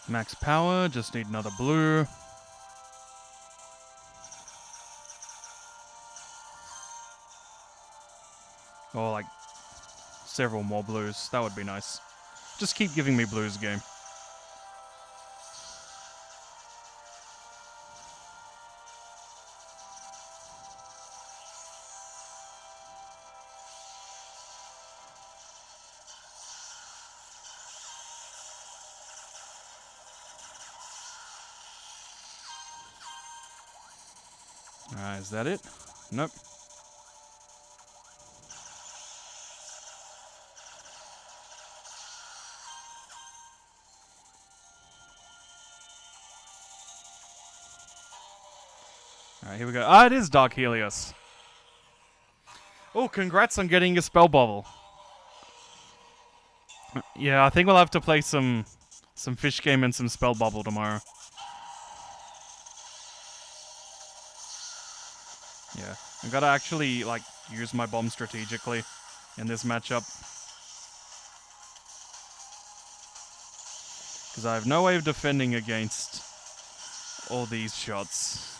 Max power, just need another blue. Or like several more blues, that would be nice. Just keep giving me blues, game. Alright, is that it? Nope. Alright, here we go. Ah, it is Dark Helios. Oh, congrats on getting your spell bubble. Yeah, I think we'll have to play some fish game and some spell bubble tomorrow. Yeah, I gotta actually like use my bomb strategically in this matchup, because I have no way of defending against all these shots.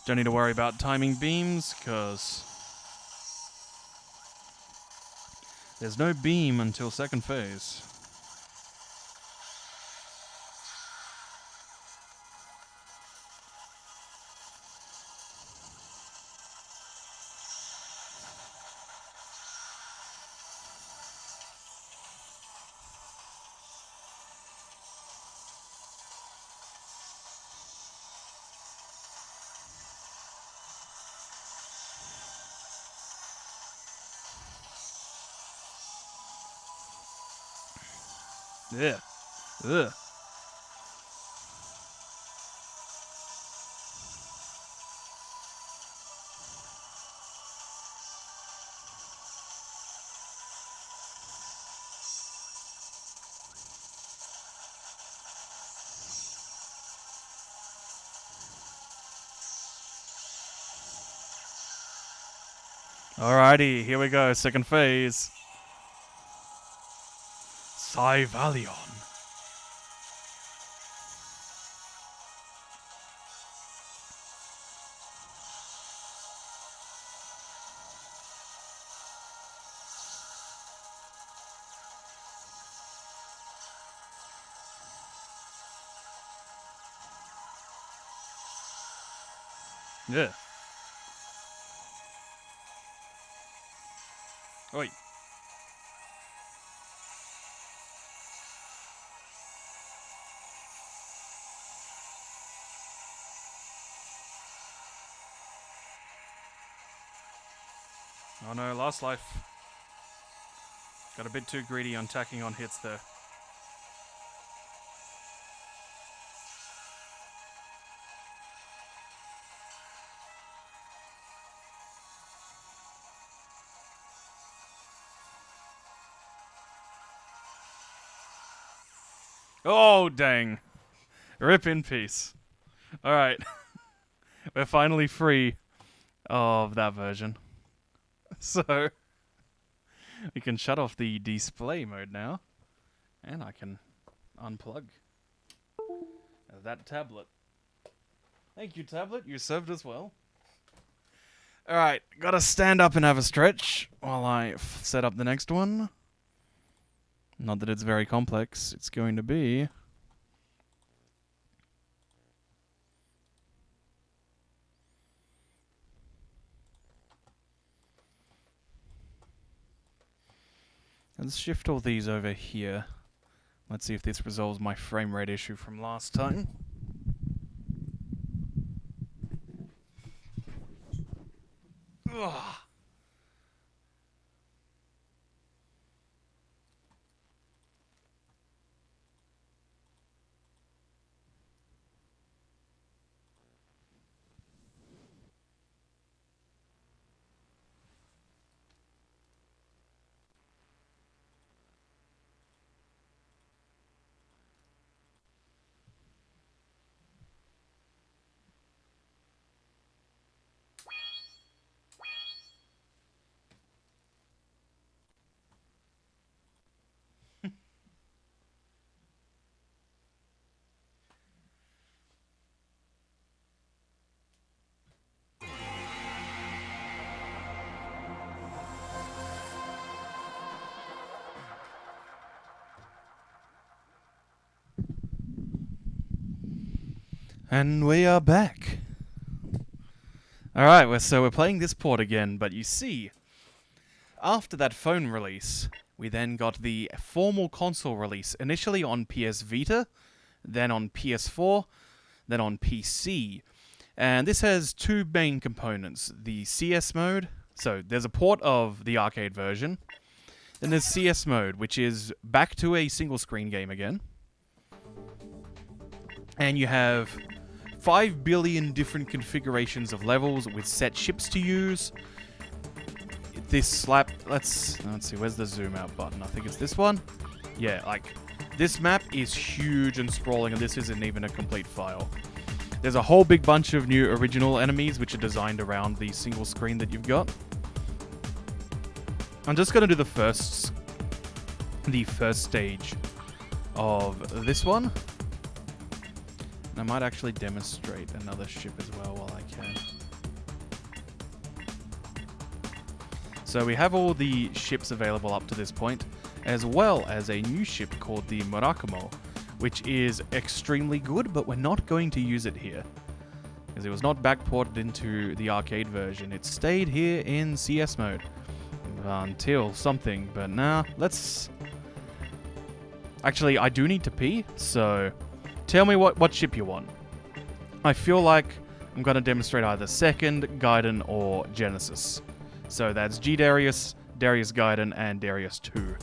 Don't need to worry about timing beams, because there's no beam until second phase. Yeah. Ugh. Alrighty, here we go. Second phase. Cyvalion. Yeah. Oi. Oh no, last life. Got a bit too greedy on tacking on hits there. Oh, dang. Rip in peace. Alright. We're finally free of that version. So, we can shut off the display mode now. And I can unplug that tablet. Thank you, tablet. You served us well. Alright, gotta stand up and have a stretch while I set up the next one. Not that it's very complex. It's going to be... Let's shift all these over here. Let's see if this resolves my frame rate issue from last time. Ugh. And we are back. Alright, so we're playing this port again, but you see, after that phone release, we then got the formal console release, initially on PS Vita, then on PS4, then on PC. And this has two main components, the CS mode, so there's a port of the arcade version, then there's CS mode, which is back to a single screen game again. And you have 5 billion different configurations of levels with set ships to use. This let's see, where's the zoom out button? I think it's this one. Yeah, like, this map is huge and sprawling, and this isn't even a complete file. There's a whole big bunch of new original enemies which are designed around the single screen that you've got. I'm just gonna do the first stage of this one. And I might actually demonstrate another ship as well while I can. So we have all the ships available up to this point, as well as a new ship called the Murakumo, which is extremely good, but we're not going to use it here, because it was not backported into the arcade version. It stayed here in CS mode until something, but now let's... Actually, I do need to pee, so tell me what ship you want. I feel like I'm going to demonstrate either Second, Gaiden, or Genesis. So that's G Darius, Darius Gaiden, and Darius 2.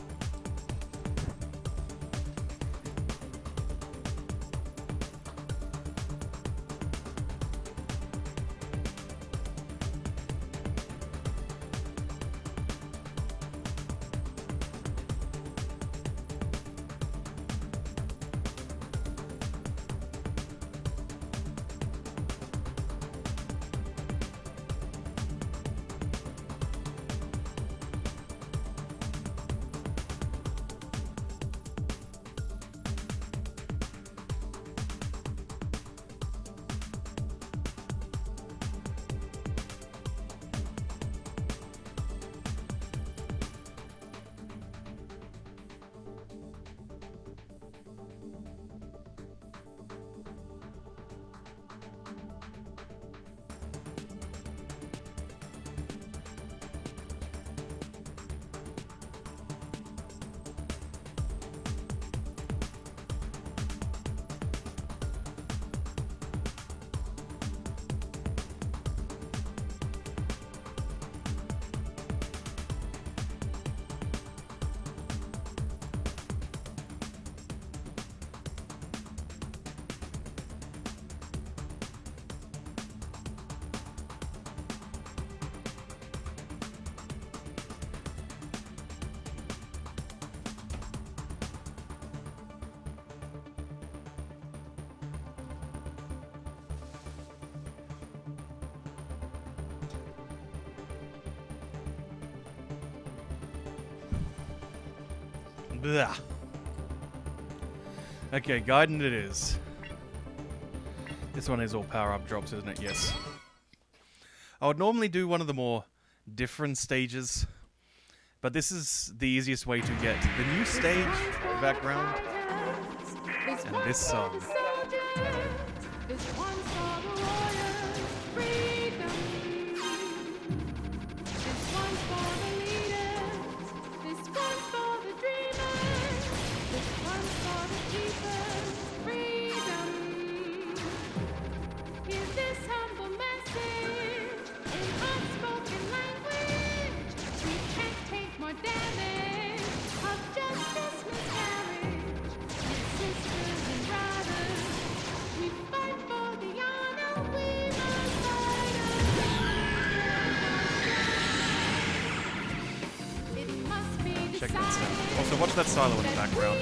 Blah. Okay, Gaiden it is. This one is all power-up drops, isn't it? Yes. I would normally do one of the more different stages, but this is the easiest way to get the new stage background and this song. Check that out. Also, watch that silo in the background.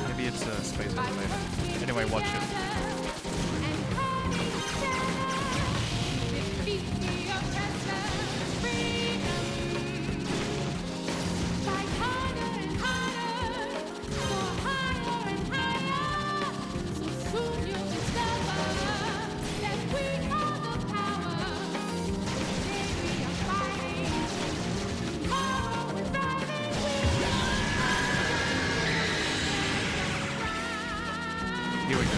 Maybe it's a space elevator. Anyway, watch it. Here we go.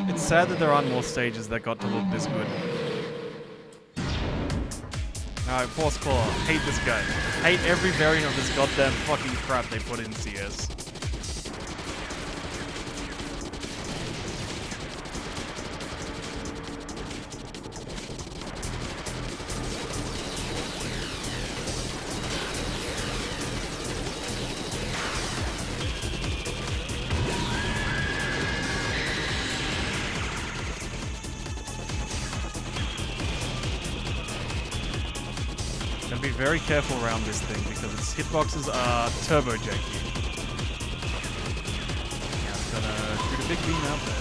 It's sad that there aren't more stages that got to look this good. Alright, Force Claw. Hate this guy. Hate every variant of this goddamn fucking crap they put in CS. Gotta be very careful around this thing because its hitboxes are turbo janky. Yeah, I'm gonna shoot a big beam out there.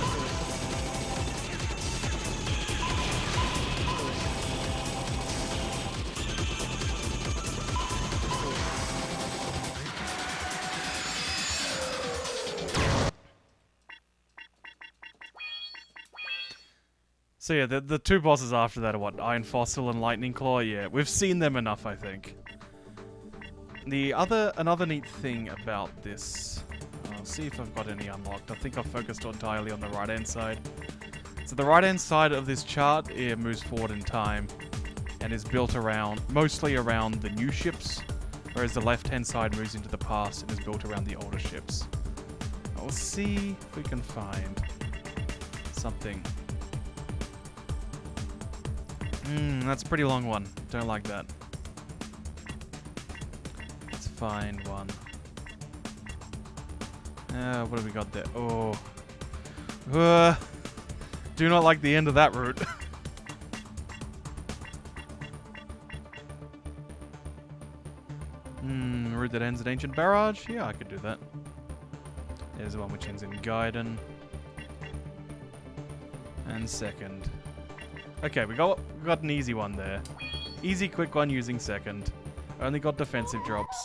So yeah, the two bosses after that are what? Iron Fossil and Lightning Claw? Yeah, we've seen them enough, I think. Another neat thing about this, I'll see if I've got any unlocked. I think I've focused entirely on the right-hand side. So the right-hand side of this chart, it moves forward in time and is built mostly around the new ships, whereas the left-hand side moves into the past and is built around the older ships. We'll see if we can find something. That's a pretty long one. Don't like that. Let's find one. What have we got there? Oh. Do not like the end of that route. Route that ends at Ancient Barrage? Yeah, I could do that. There's the one which ends in Gaiden. And second. Okay, we got an easy one there. Easy, quick one using second. Only got defensive drops.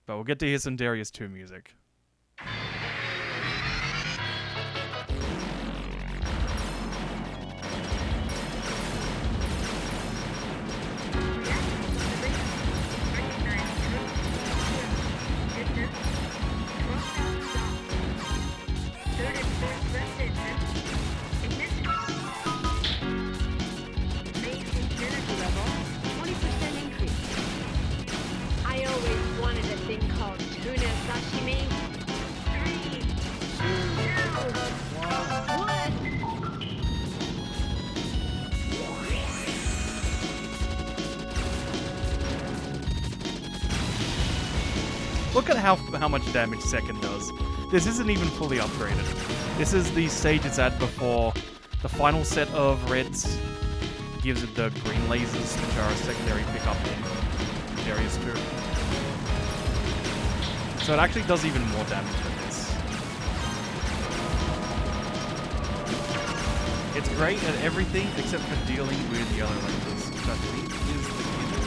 But we'll get to hear some Darius 2 music. Look at how much damage second does. This isn't even fully upgraded. This is the stage it's at before the final set of reds gives it the green lasers, which are a secondary pickup in Dariusburst. So it actually does even more damage than this. It's great at everything except for dealing with yellow lasers, which I think is the gimmick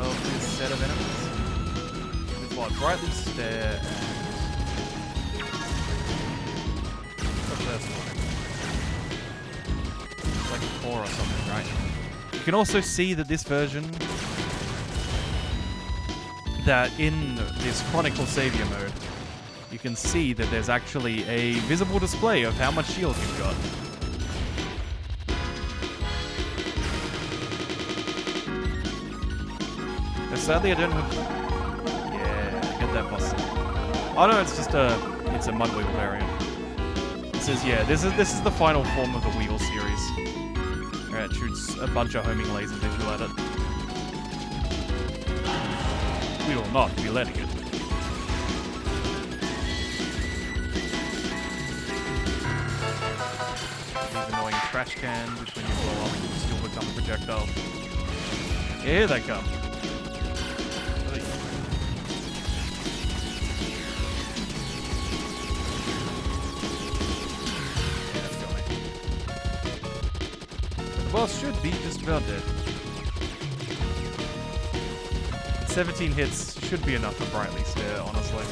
of this set of enemies. It's what? Brightly Stare and... the first one. It's like a core or something, right? You can also see that this version... that in this Chronicle Savior mode, you can see that there's actually a visible display of how much shield you've got. But sadly I don't have... yeah, get that boss. Oh no, it's just it's a mud wheel variant. It says, yeah, this is the final form of the wheel series. Alright, it shoots a bunch of homing lasers if you let it. We will not be letting it. These annoying trash cans, which when you blow up, you still become a projectile. Here they come. The boss should be just about dead. 17 hits should be enough for Brightly Stare, honestly.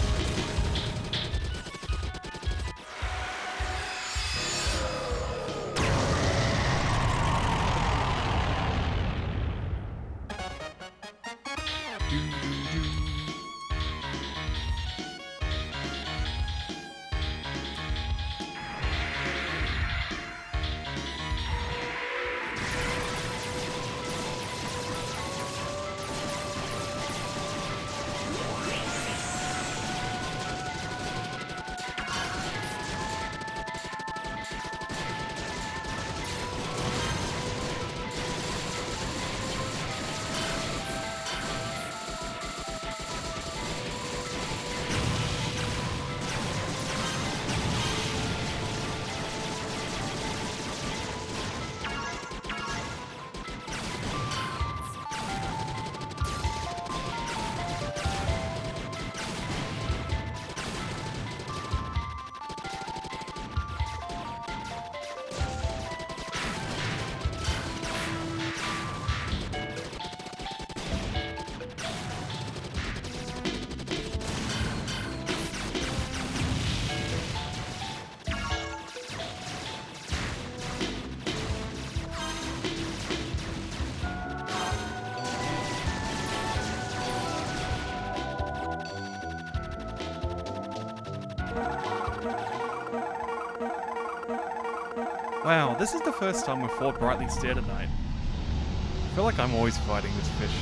Wow, this is the first time we've fought Brightly Stare tonight. I feel like I'm always fighting this fish.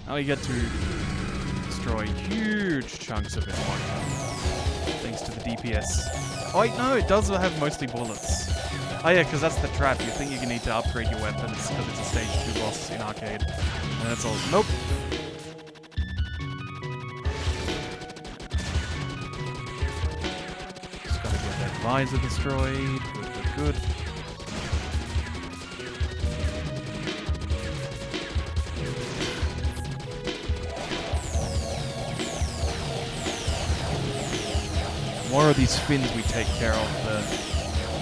Now we get to destroy huge chunks of it thanks to the DPS. Oh wait, no, it does have mostly bullets. Oh yeah, because that's the trap. You think you need to upgrade your weapons because it's a stage 2 boss in arcade. And that's all. Nope. Just gotta get that visor destroyed. Good, good, good. The more of these spins we take care of, the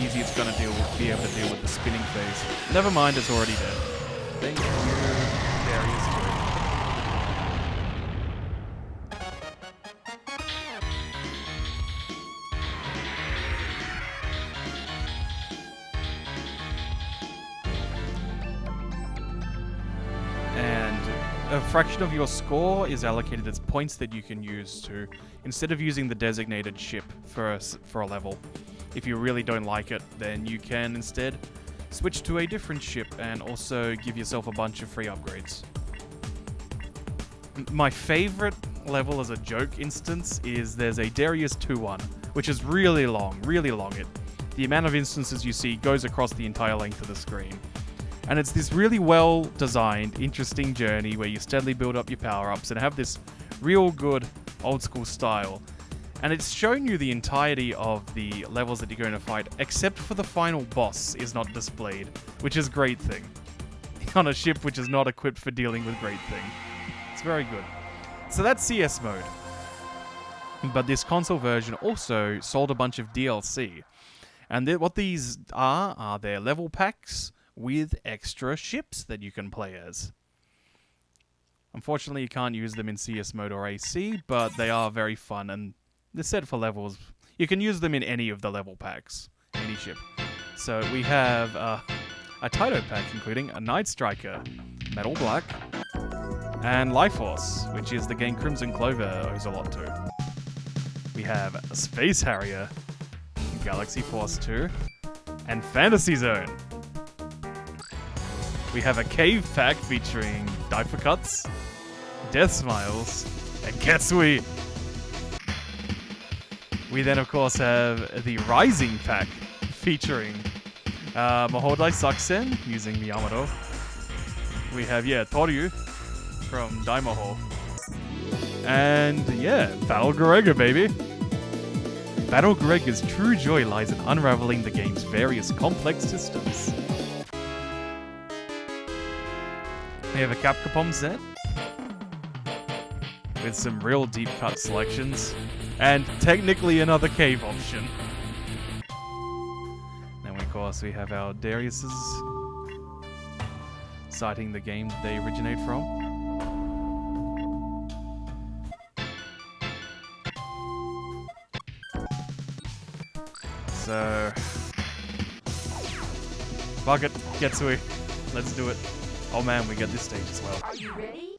easier it's gonna be able to deal with the spinning phase. Never mind, it's already dead. Thank you, Dariusburst. And a fraction of your score is allocated as points that you can use to, instead of using the designated ship for a level. If you really don't like it, then you can instead switch to a different ship and also give yourself a bunch of free upgrades. My favorite level as a joke instance is there's a Darius 2-1, which is really long, really long. The amount of instances you see goes across the entire length of the screen. And it's this really well-designed, interesting journey where you steadily build up your power-ups and have this real good old school style. And it's shown you the entirety of the levels that you're going to fight, except for the final boss is not displayed, which is a great thing. On a ship which is not equipped for dealing with great thing. It's very good. So that's CS mode. But this console version also sold a bunch of DLC. And what these are their level packs with extra ships that you can play as. Unfortunately, you can't use them in CS mode or AC, but they are very fun and they're set for levels. You can use them in any of the level packs, any ship. So we have a Taito pack, including a Night Striker, Metal Black, and Life Force, which is the game Crimson Clover owes a lot to. We have a Space Harrier, Galaxy Force 2, and Fantasy Zone. We have a Cave pack featuring Diaper Cuts, Death Smiles, and Ketsui. We then, of course, have the Rising pack featuring Mahodai Sakusen using Miyamoto. We have, Toryu from Daimaho. And, Battle Gurega, baby. Battle Gurega's true joy lies in unraveling the game's various complex systems. We have a Capcom set with some real deep cut selections, and technically another cave option. Then, of course, we have our Darius's citing the game that they originate from. So, fuck it, Ketsui, let's do it. Oh man, we get this stage as well. Are you ready?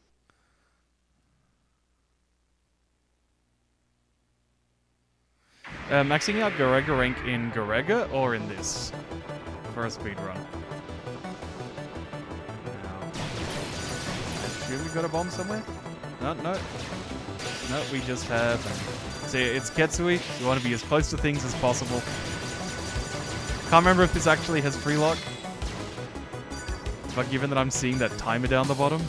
Maxing out Gurega rank in Gurega or in this for a speed run. Have we got a bomb somewhere? No, we just have. See, it's Ketsui. We want to be as close to things as possible. Can't remember if this actually has free lock. But given that I'm seeing that timer down the bottom,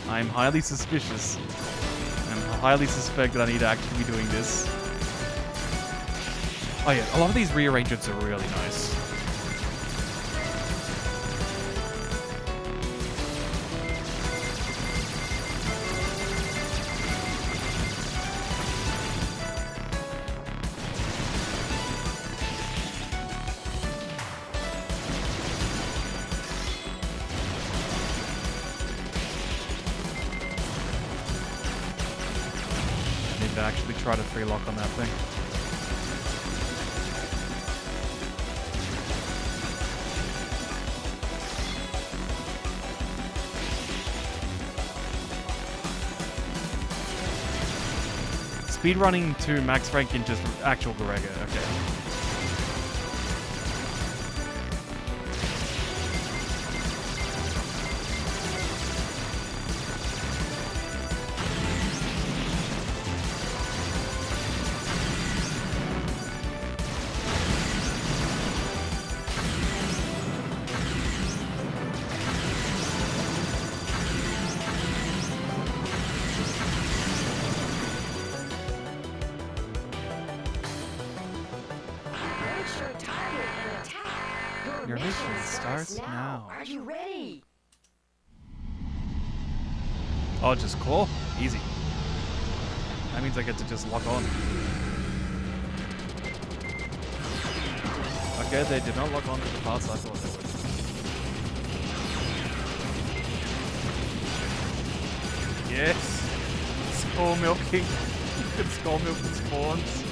I'm highly suspicious. And highly suspect that I need to actually be doing this. Oh yeah, a lot of these rearrangements are really nice. To actually try to free lock on that thing. Speedrunning to max rank in just actual Gurega, okay. Your mission starts now. Are you ready? Oh, just claw? Easy. That means I get to just lock on. Okay, they did not lock on to the parts I thought they would. Yes! Skull milking. You can skull milk the spawns.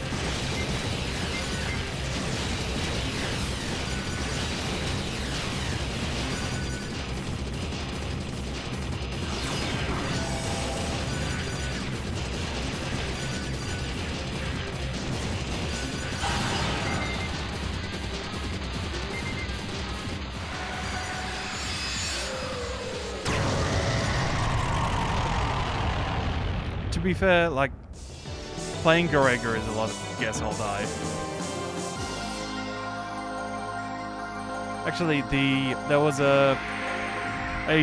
To be fair, like, playing Gurega is a lot of guess I'll die. Actually, there was a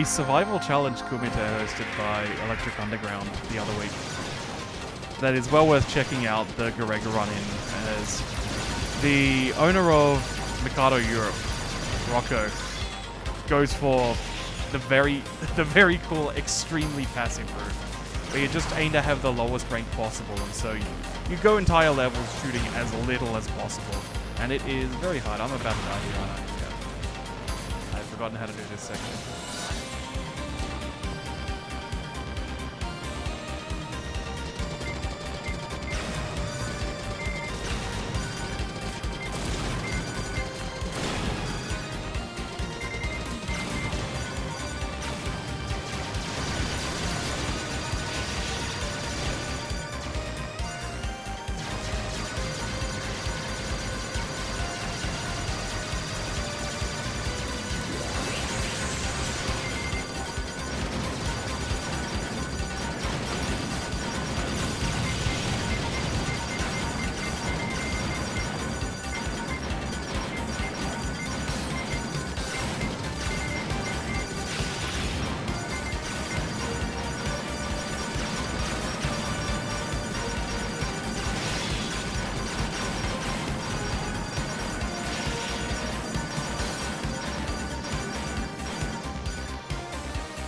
survival challenge Kumite hosted by Electric Underground the other week that is well worth checking out the Garega run-in, as the owner of Mikado Europe, Rocco, goes for the very cool, extremely passive route, where you just aim to have the lowest rank possible, and so you go entire levels shooting as little as possible, and it is very hard. I'm about to die here, aren't I? Yeah. I've forgotten how to do this section.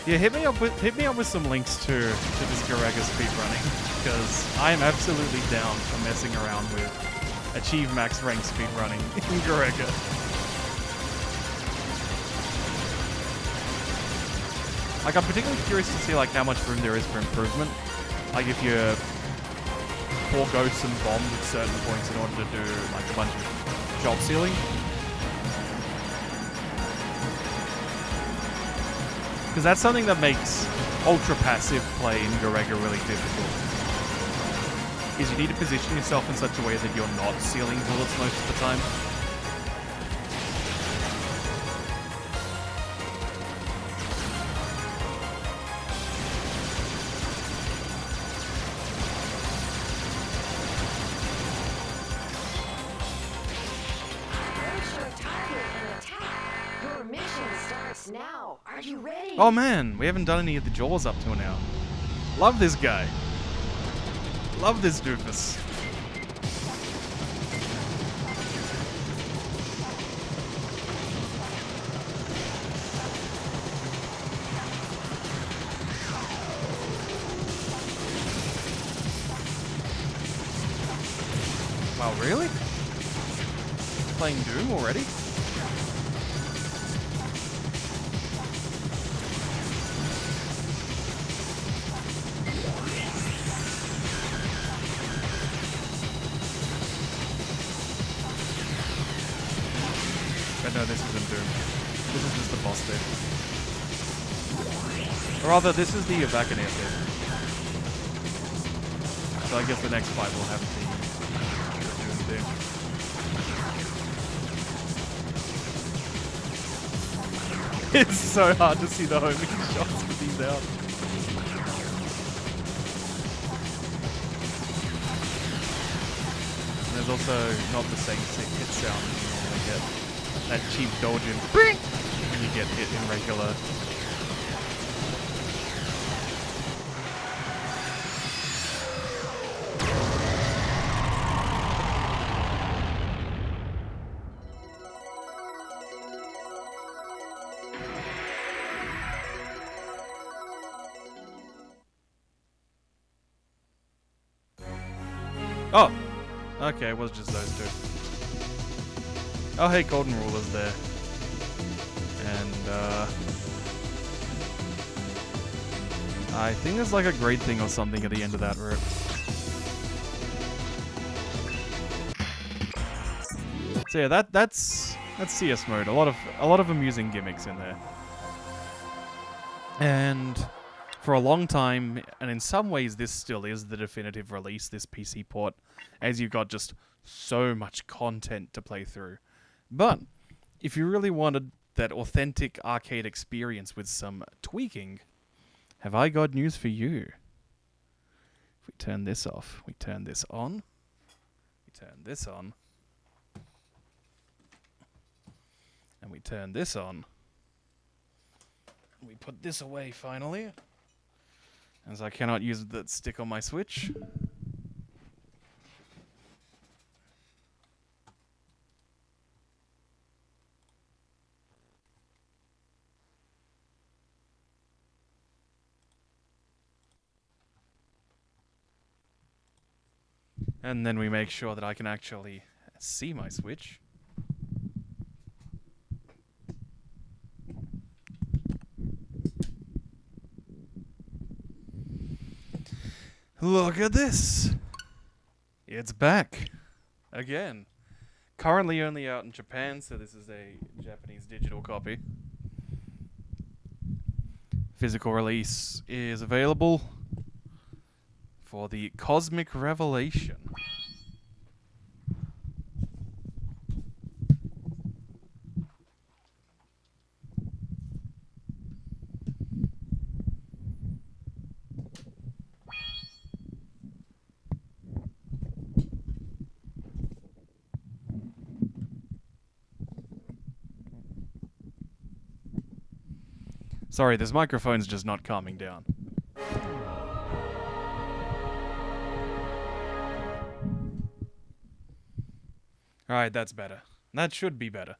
Yeah, hit me up with some links to this Garega speedrunning, because I am absolutely down for messing around with Achieve Max rank speedrunning in Garega. Like, I'm particularly curious to see like how much room there is for improvement. Like if you forego some bombs at certain points in order to do like a bunch of job sealing. Because that's something that makes ultra-passive play in Garega really difficult. Is you need to position yourself in such a way that you're not sealing bullets most of the time. Now, are you ready? Oh man, we haven't done any of the jaws up till now. Love this guy. Love this doofus. Wow, really? Playing Doom already? No, this isn't Doom. This is just the boss stage. Or rather, this is the Avacaneer stage. So I guess the next fight will have the Doom thing. It's so hard to see the homing shots with these out. And there's also not the same hit sound you normally get. That cheap dodging when you get hit in regular. Oh! Okay, it was just those two. Oh hey, Golden Ruler's there. And, I think there's like a great thing or something at the end of that route. So yeah, that's CS mode. A lot of amusing gimmicks in there. And for a long time, and in some ways this still is the definitive release, this PC port, as you've got just so much content to play through. But if you really wanted that authentic arcade experience with some tweaking, have I got news for you. If we turn this off, we turn this on, we turn this on, and we turn this on, we put this away finally, as I cannot use the stick on my Switch. And then we make sure that I can actually see my Switch. Look at this! It's back! Again. Currently only out in Japan, so this is a Japanese digital copy. Physical release is available for the Cosmic Revelation. Sorry, this microphone's just not calming down. Alright, that's better. That should be better.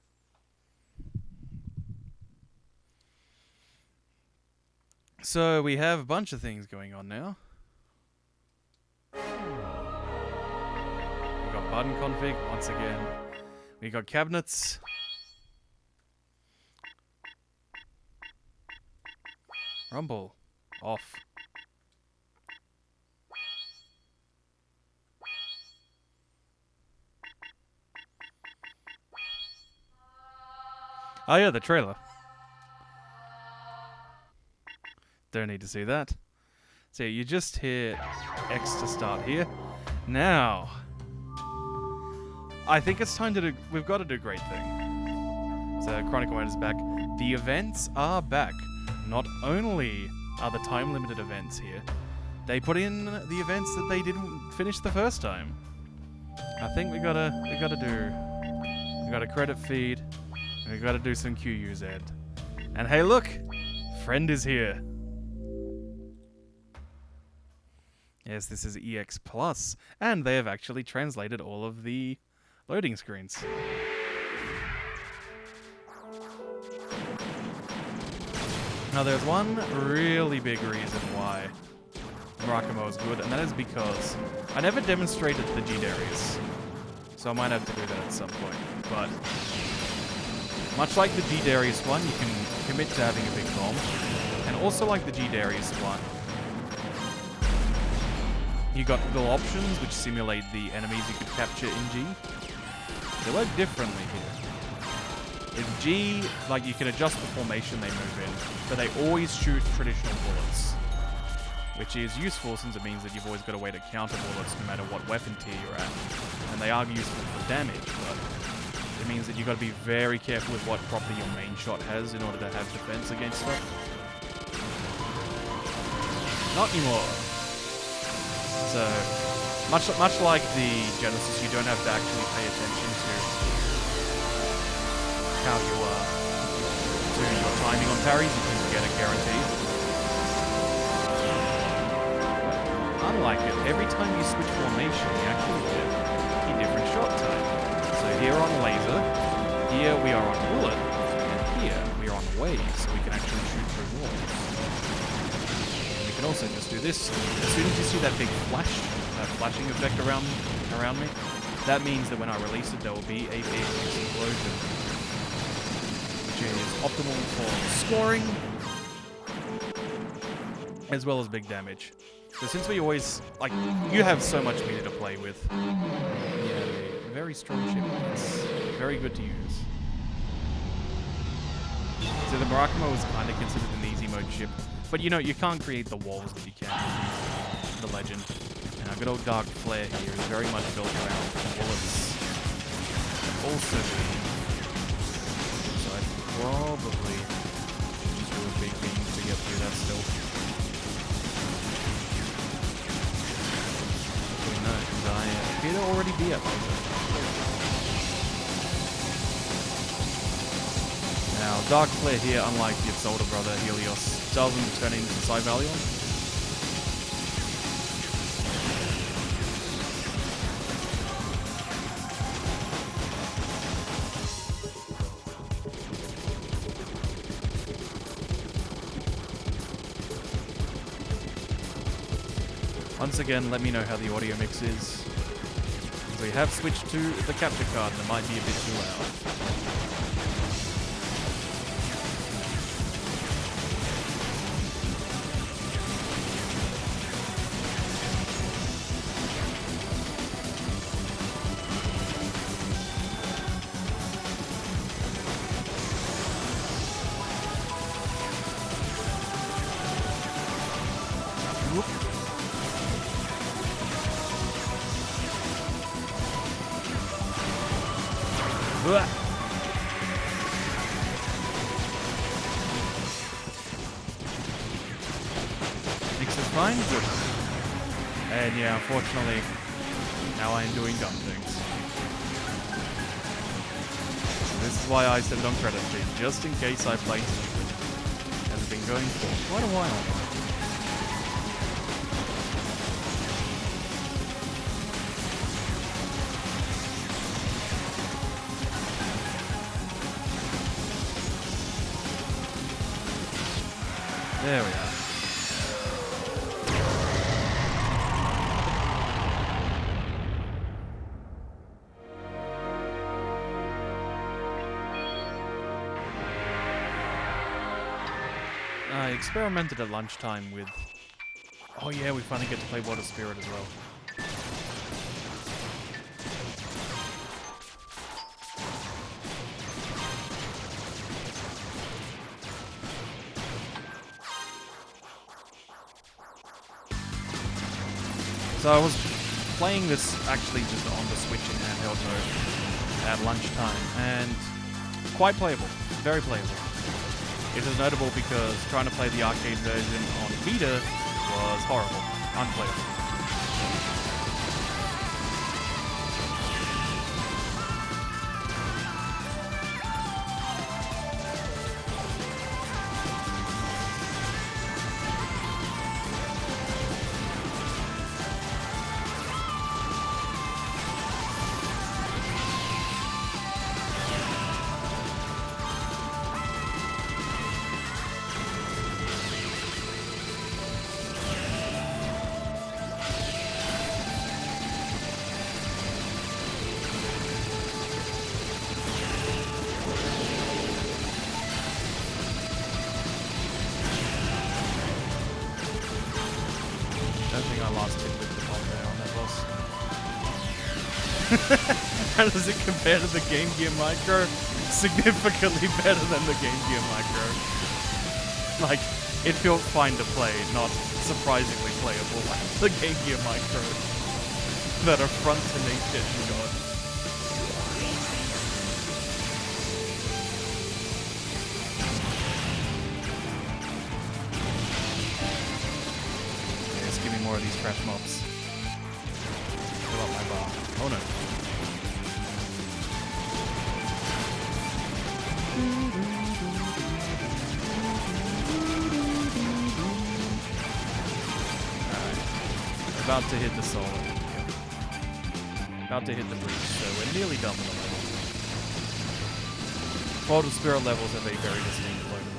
So, we have a bunch of things going on now. We got button config, once again. We got cabinets. Rumble. Off. Oh yeah, the trailer. Don't need to see that. So you just hit X to start here. Now, I think it's time to do, we've got to do a great thing. So Chronicle Mode is back. The events are back. Not only are the time-limited events here, they put in the events that they didn't finish the first time. I think we gotta credit feed, and we gotta do some QUZ. And hey look! Friend is here. Yes, this is EX Plus, and they have actually translated all of the loading screens. Now there's one really big reason why Murakumo is good, and that is because I never demonstrated the G Darius. So I might have to do that at some point. But much like the G Darius one, you can commit to having a big bomb. And also like the G Darius one, you got little options which simulate the enemies you could capture in G. They work differently here. In G, like, you can adjust the formation they move in, but they always shoot traditional bullets, which is useful since it means that you've always got a way to counter bullets no matter what weapon tier you're at. And they are useful for damage, but it means that you've got to be very careful with what property your main shot has in order to have defense against stuff. Not anymore. So, much like the Genesis, you don't have to actually pay attention to how you do your timing on parries. You can get it guaranteed. Unlike it, every time you switch formation, you actually get a different shot time. So here on laser, here we are on bullet, and here we are on wave, so we can actually shoot through walls. And we can also just do this. As soon as you see that big flash, that flashing effect around me, that means that when I release it, there will be a big explosion, which is optimal for scoring, as well as big damage. So since we always, like, you have so much meter to play with, you have a very strong chip. It's very good to use. So the Murakumo is kind of considered an easy mode chip, but you know, you can't create the walls that you can with the Legend. And our good old Dark Flare here is very much built around bullets. Also, so I'd probably just do a big beam to get through that still. No, because I appear to already be at laser. Now, Dark Flare here, unlike its older brother Helios, doesn't turn into Cybalion. Once again, let me know how the audio mix is. We have switched to the capture card and it might be a bit too loud. Mix is fine, good. And yeah, unfortunately, now I am doing dumb things. So this is why I set it on credit feed, just in case I play stupid. Has been going for quite a while now. There we are. I experimented at lunchtime with... Oh yeah, we finally get to play Water Spirit as well. So I was playing this actually just on the Switch in handheld mode at lunchtime, and quite playable, very playable. It is notable because trying to play the arcade version on Vita was horrible, unplayable. I think I lost it with the bomb there on that boss. How does it compare to the Game Gear Micro? Significantly better than the Game Gear Micro. Like, it felt fine to play, not surprisingly playable like the Game Gear Micro. That affront to nature, God. Give me more of these crash mobs. Fill up my bar. Oh no. Alright. About to hit the solo. Yep. About to hit the breach, so we're nearly done with the level. Water Spirit levels have a very distinct flow to them.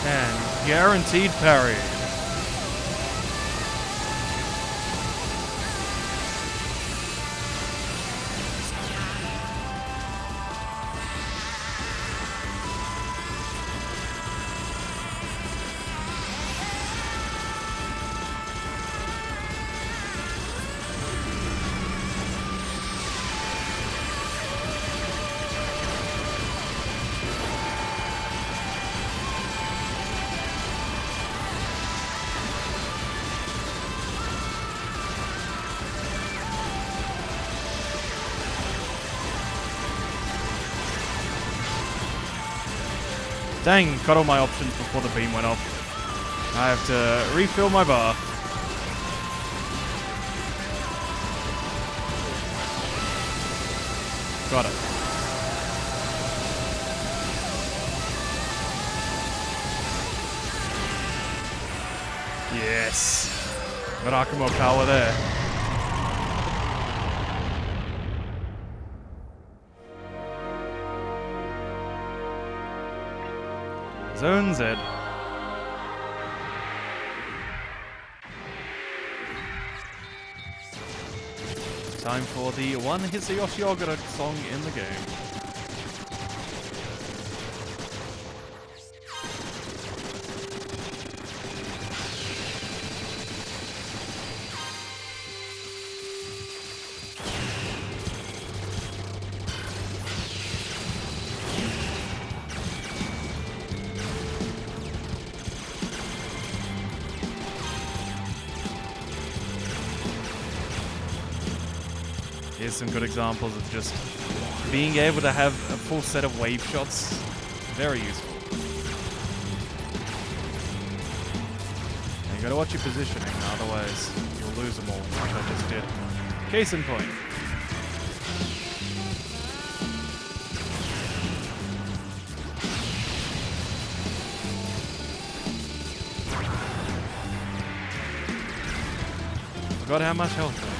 And guaranteed parry. Dang, cut all my options before the beam went off. I have to refill my bar. Got it. Yes. Mirakumo power there. Zone Z. Time for the one Hisayoshi Ogura song in the game. Here's some good examples of just being able to have a full set of wave shots. Very useful. And you gotta watch your positioning, otherwise you'll lose them all, like I just did. Case in point. Forgot how much health I had.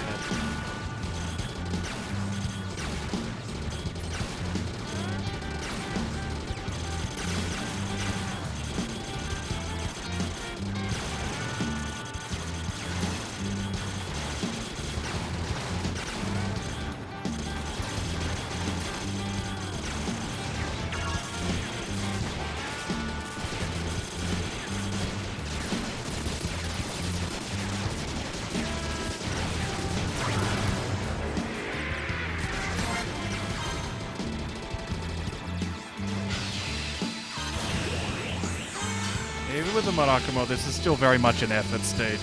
Even with the Marakumo, this is still very much an effort stage.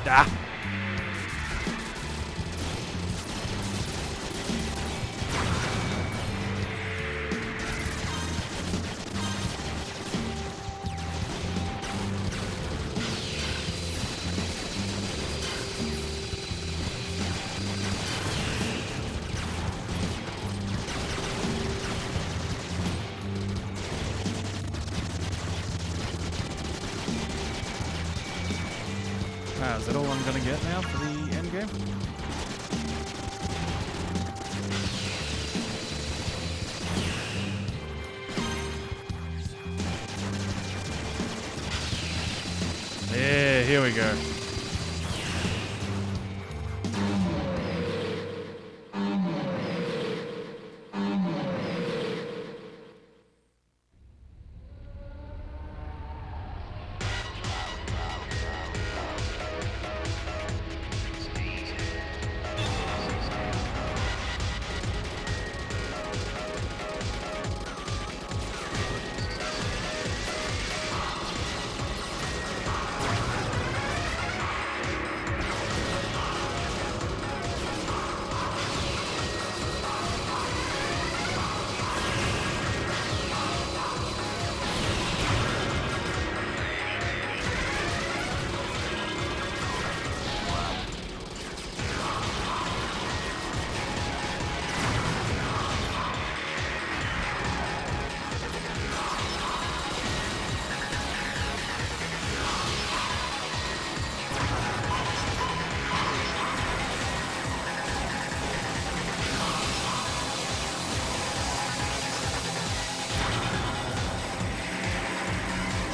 Ah! Is that all I'm gonna get now for the end game? Yeah, here we go.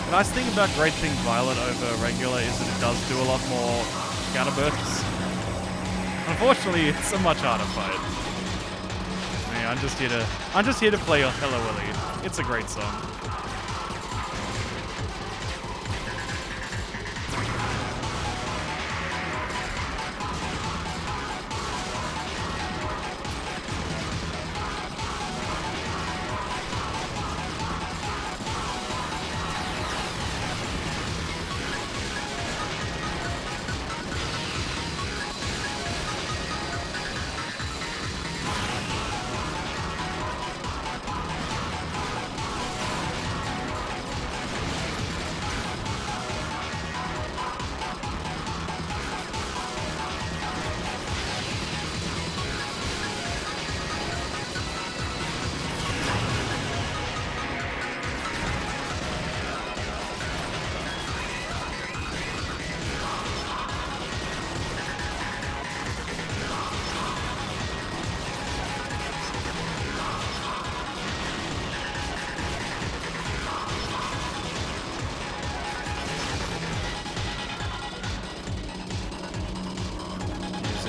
The nice thing about Great Thing Violet over regular is that it does do a lot more counterbursts. Unfortunately, it's a much harder fight. Yeah, I'm just here to play Hello Elite. It's a great song.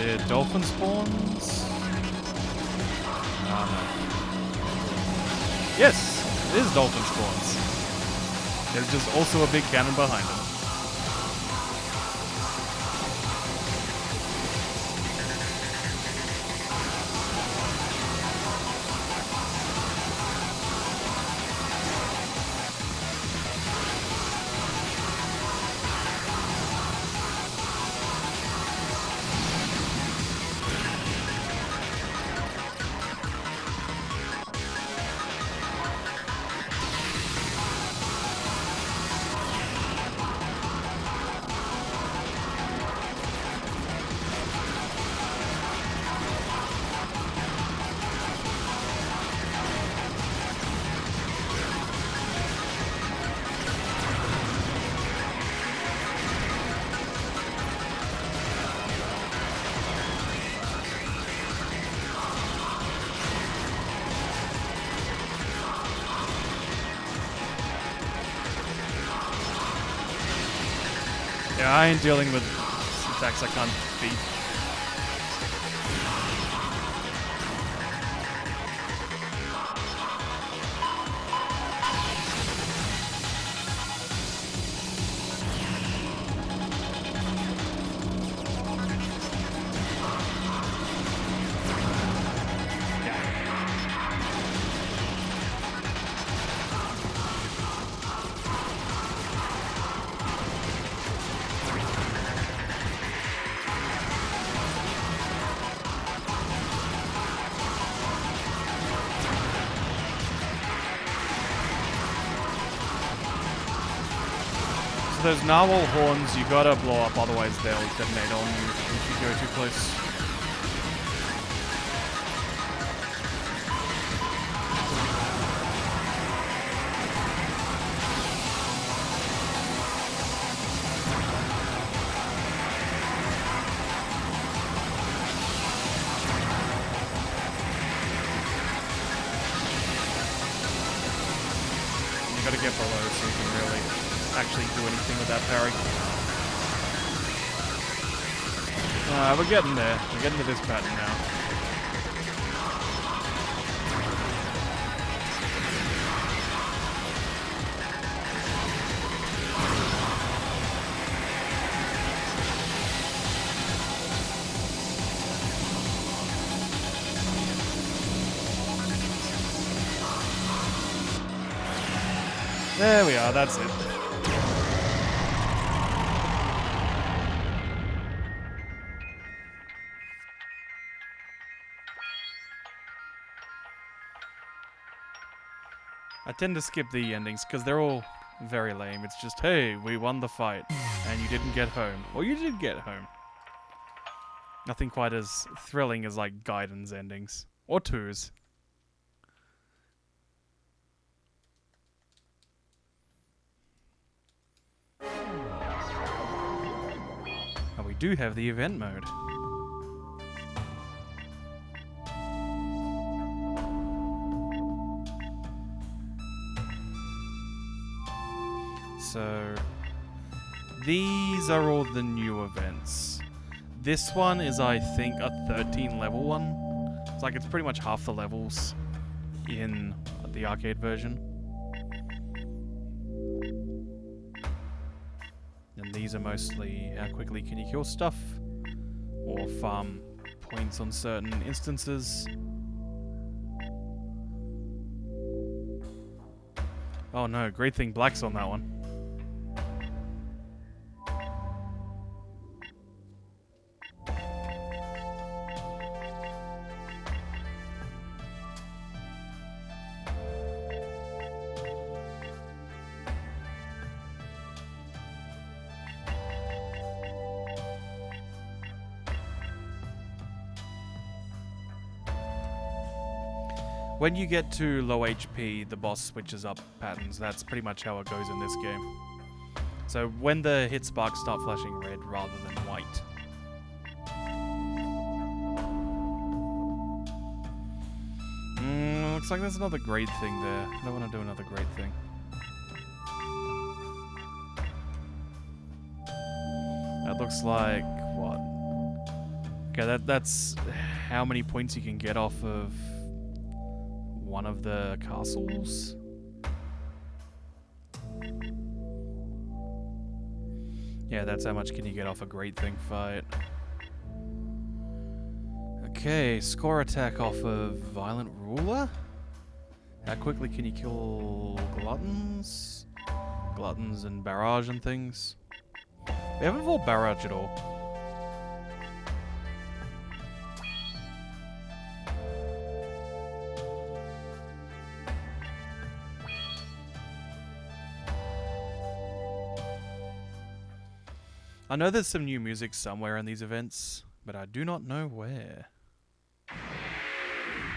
it dolphin spawns? No. Yes, it is dolphin spawns. There's just also a big cannon behind him. Yeah, I ain't dealing with attacks I can't beat. So those narwhal horns you gotta blow up, otherwise they'll detonate on you if you go too close. You gotta get below so you can really actually do anything with that parry. We're getting there. We're getting to this pattern now. There we are, that's it. I tend to skip the endings because they're all very lame. It's just, hey, we won the fight and you didn't get home. Or you did get home. Nothing quite as thrilling as like Gaiden's endings. Or 2's. And we do have the event mode. So, these are all the new events. This one is, I think, a 13 level one. It's like it's pretty much half the levels in the arcade version. And these are mostly how quickly can you kill stuff, or farm points on certain instances. Oh no, great thing Black's on that one. When you get to low HP, the boss switches up patterns. That's pretty much how it goes in this game. So when the hit sparks start flashing red rather than white. Looks like there's another grade thing there. I don't want to do another grade thing. That looks like, what? Okay, that's how many points you can get off of one of the castles. Yeah, that's how much can you get off a Great Thing fight. Okay, score attack off of Violent Ruler. How quickly can you kill gluttons? Gluttons and barrage and things. We haven't fought barrage at all. I know there's some new music somewhere in these events, but I do not know where.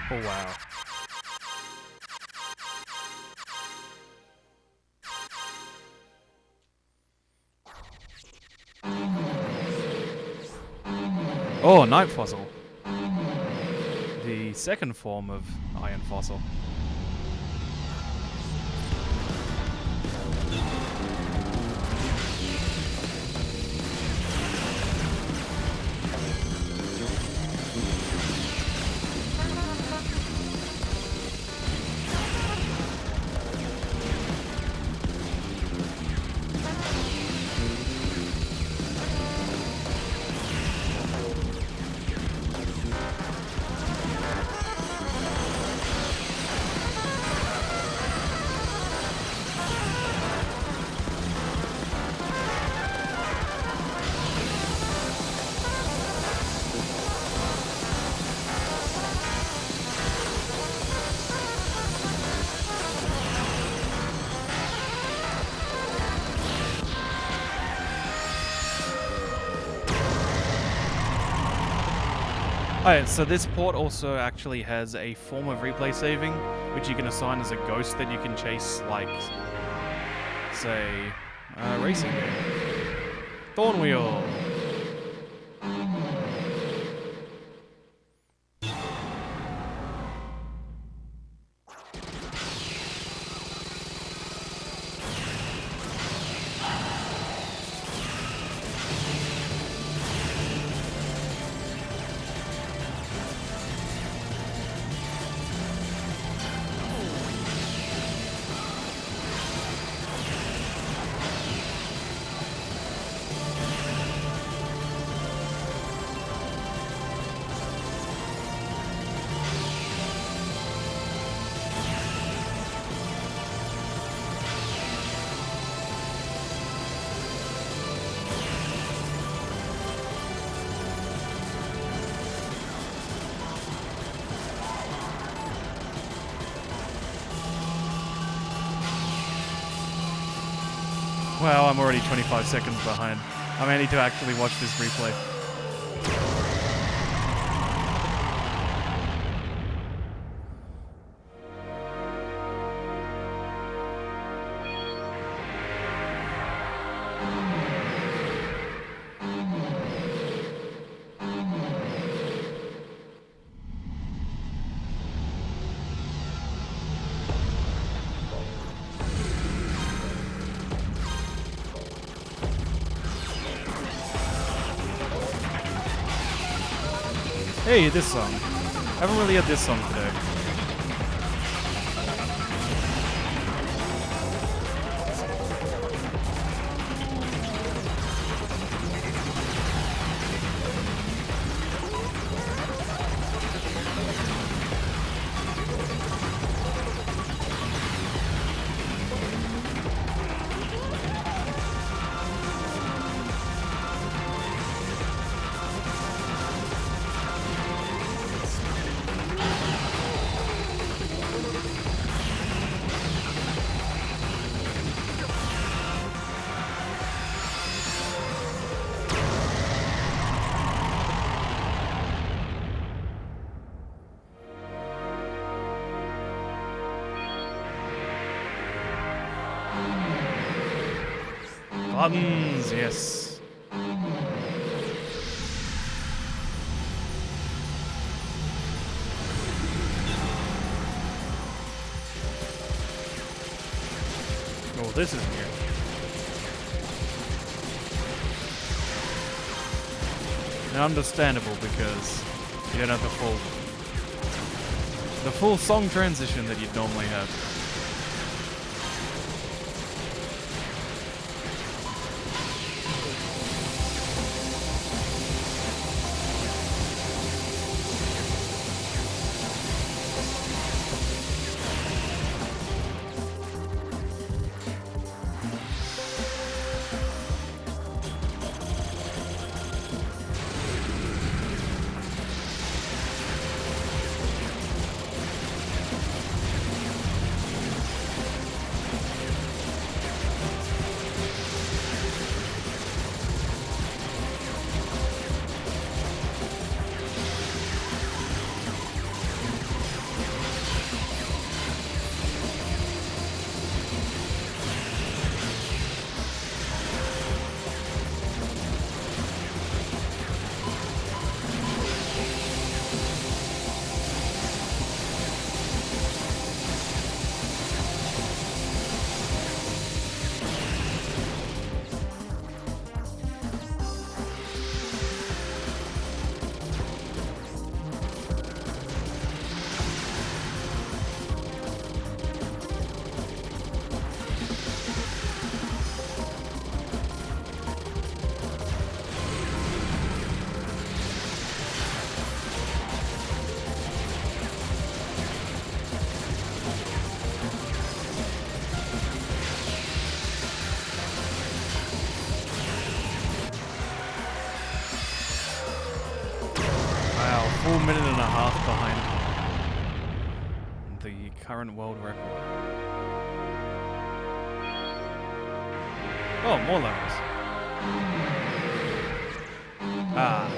Oh wow. Oh, Night Fossil. The second form of Iron Fossil. Alright, so this port also actually has a form of replay saving, which you can assign as a ghost that you can chase, like, say, a racing game. Thornwheel! Wow, I'm already 25 seconds behind. I may need to actually watch this replay. Hey, this song. I haven't really had this song today. Buttons, yes. Oh, this is new. And understandable because you don't have the full song transition that you'd normally have. Full minute and a half behind the current world record. Oh, more levels. Ah.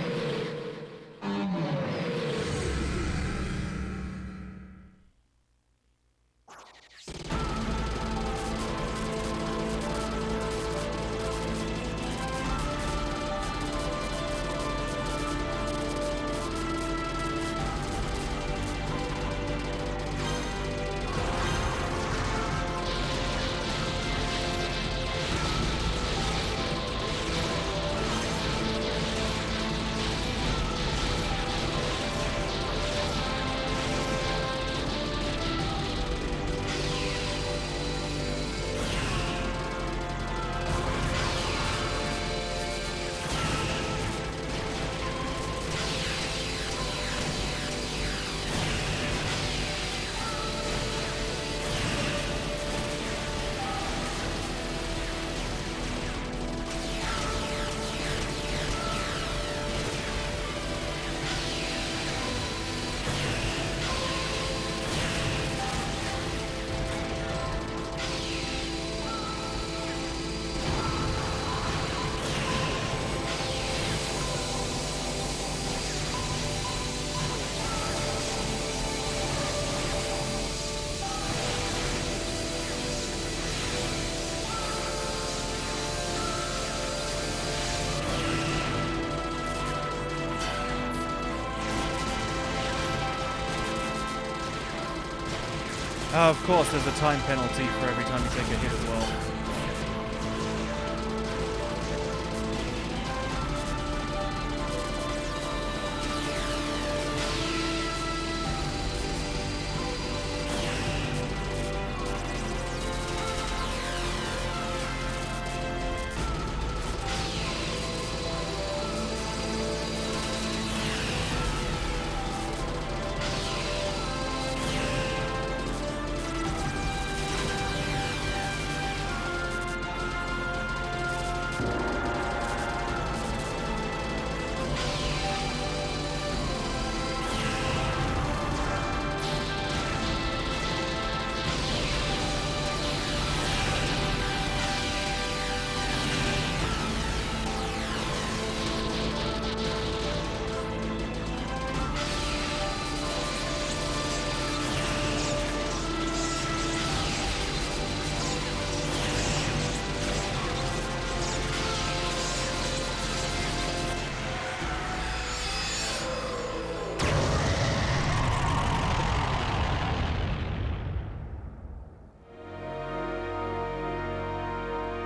Of course, there's a time penalty for every time you take a hit as well.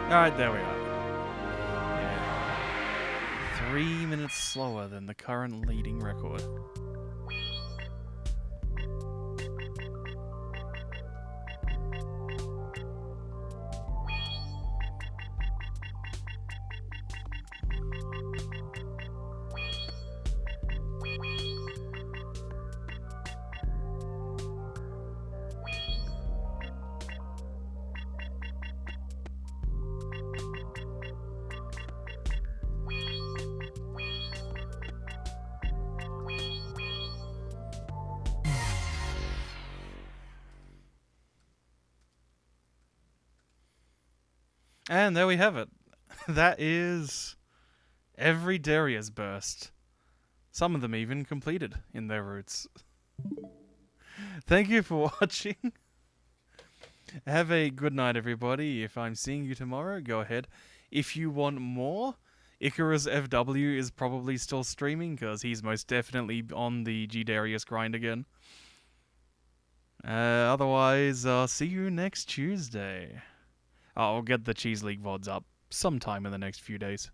Alright, there we are. Yeah. 3 minutes slower than the current leading record. And there we have it. That is every Dariusburst. Some of them even completed in their routes. Thank you for watching. Have a good night, everybody. If I'm seeing you tomorrow, go ahead. If you want more, Icarus FW is probably still streaming because he's most definitely on the G Darius grind again. Otherwise, I'll see you next Tuesday. I'll get the Cheese League VODs up sometime in the next few days.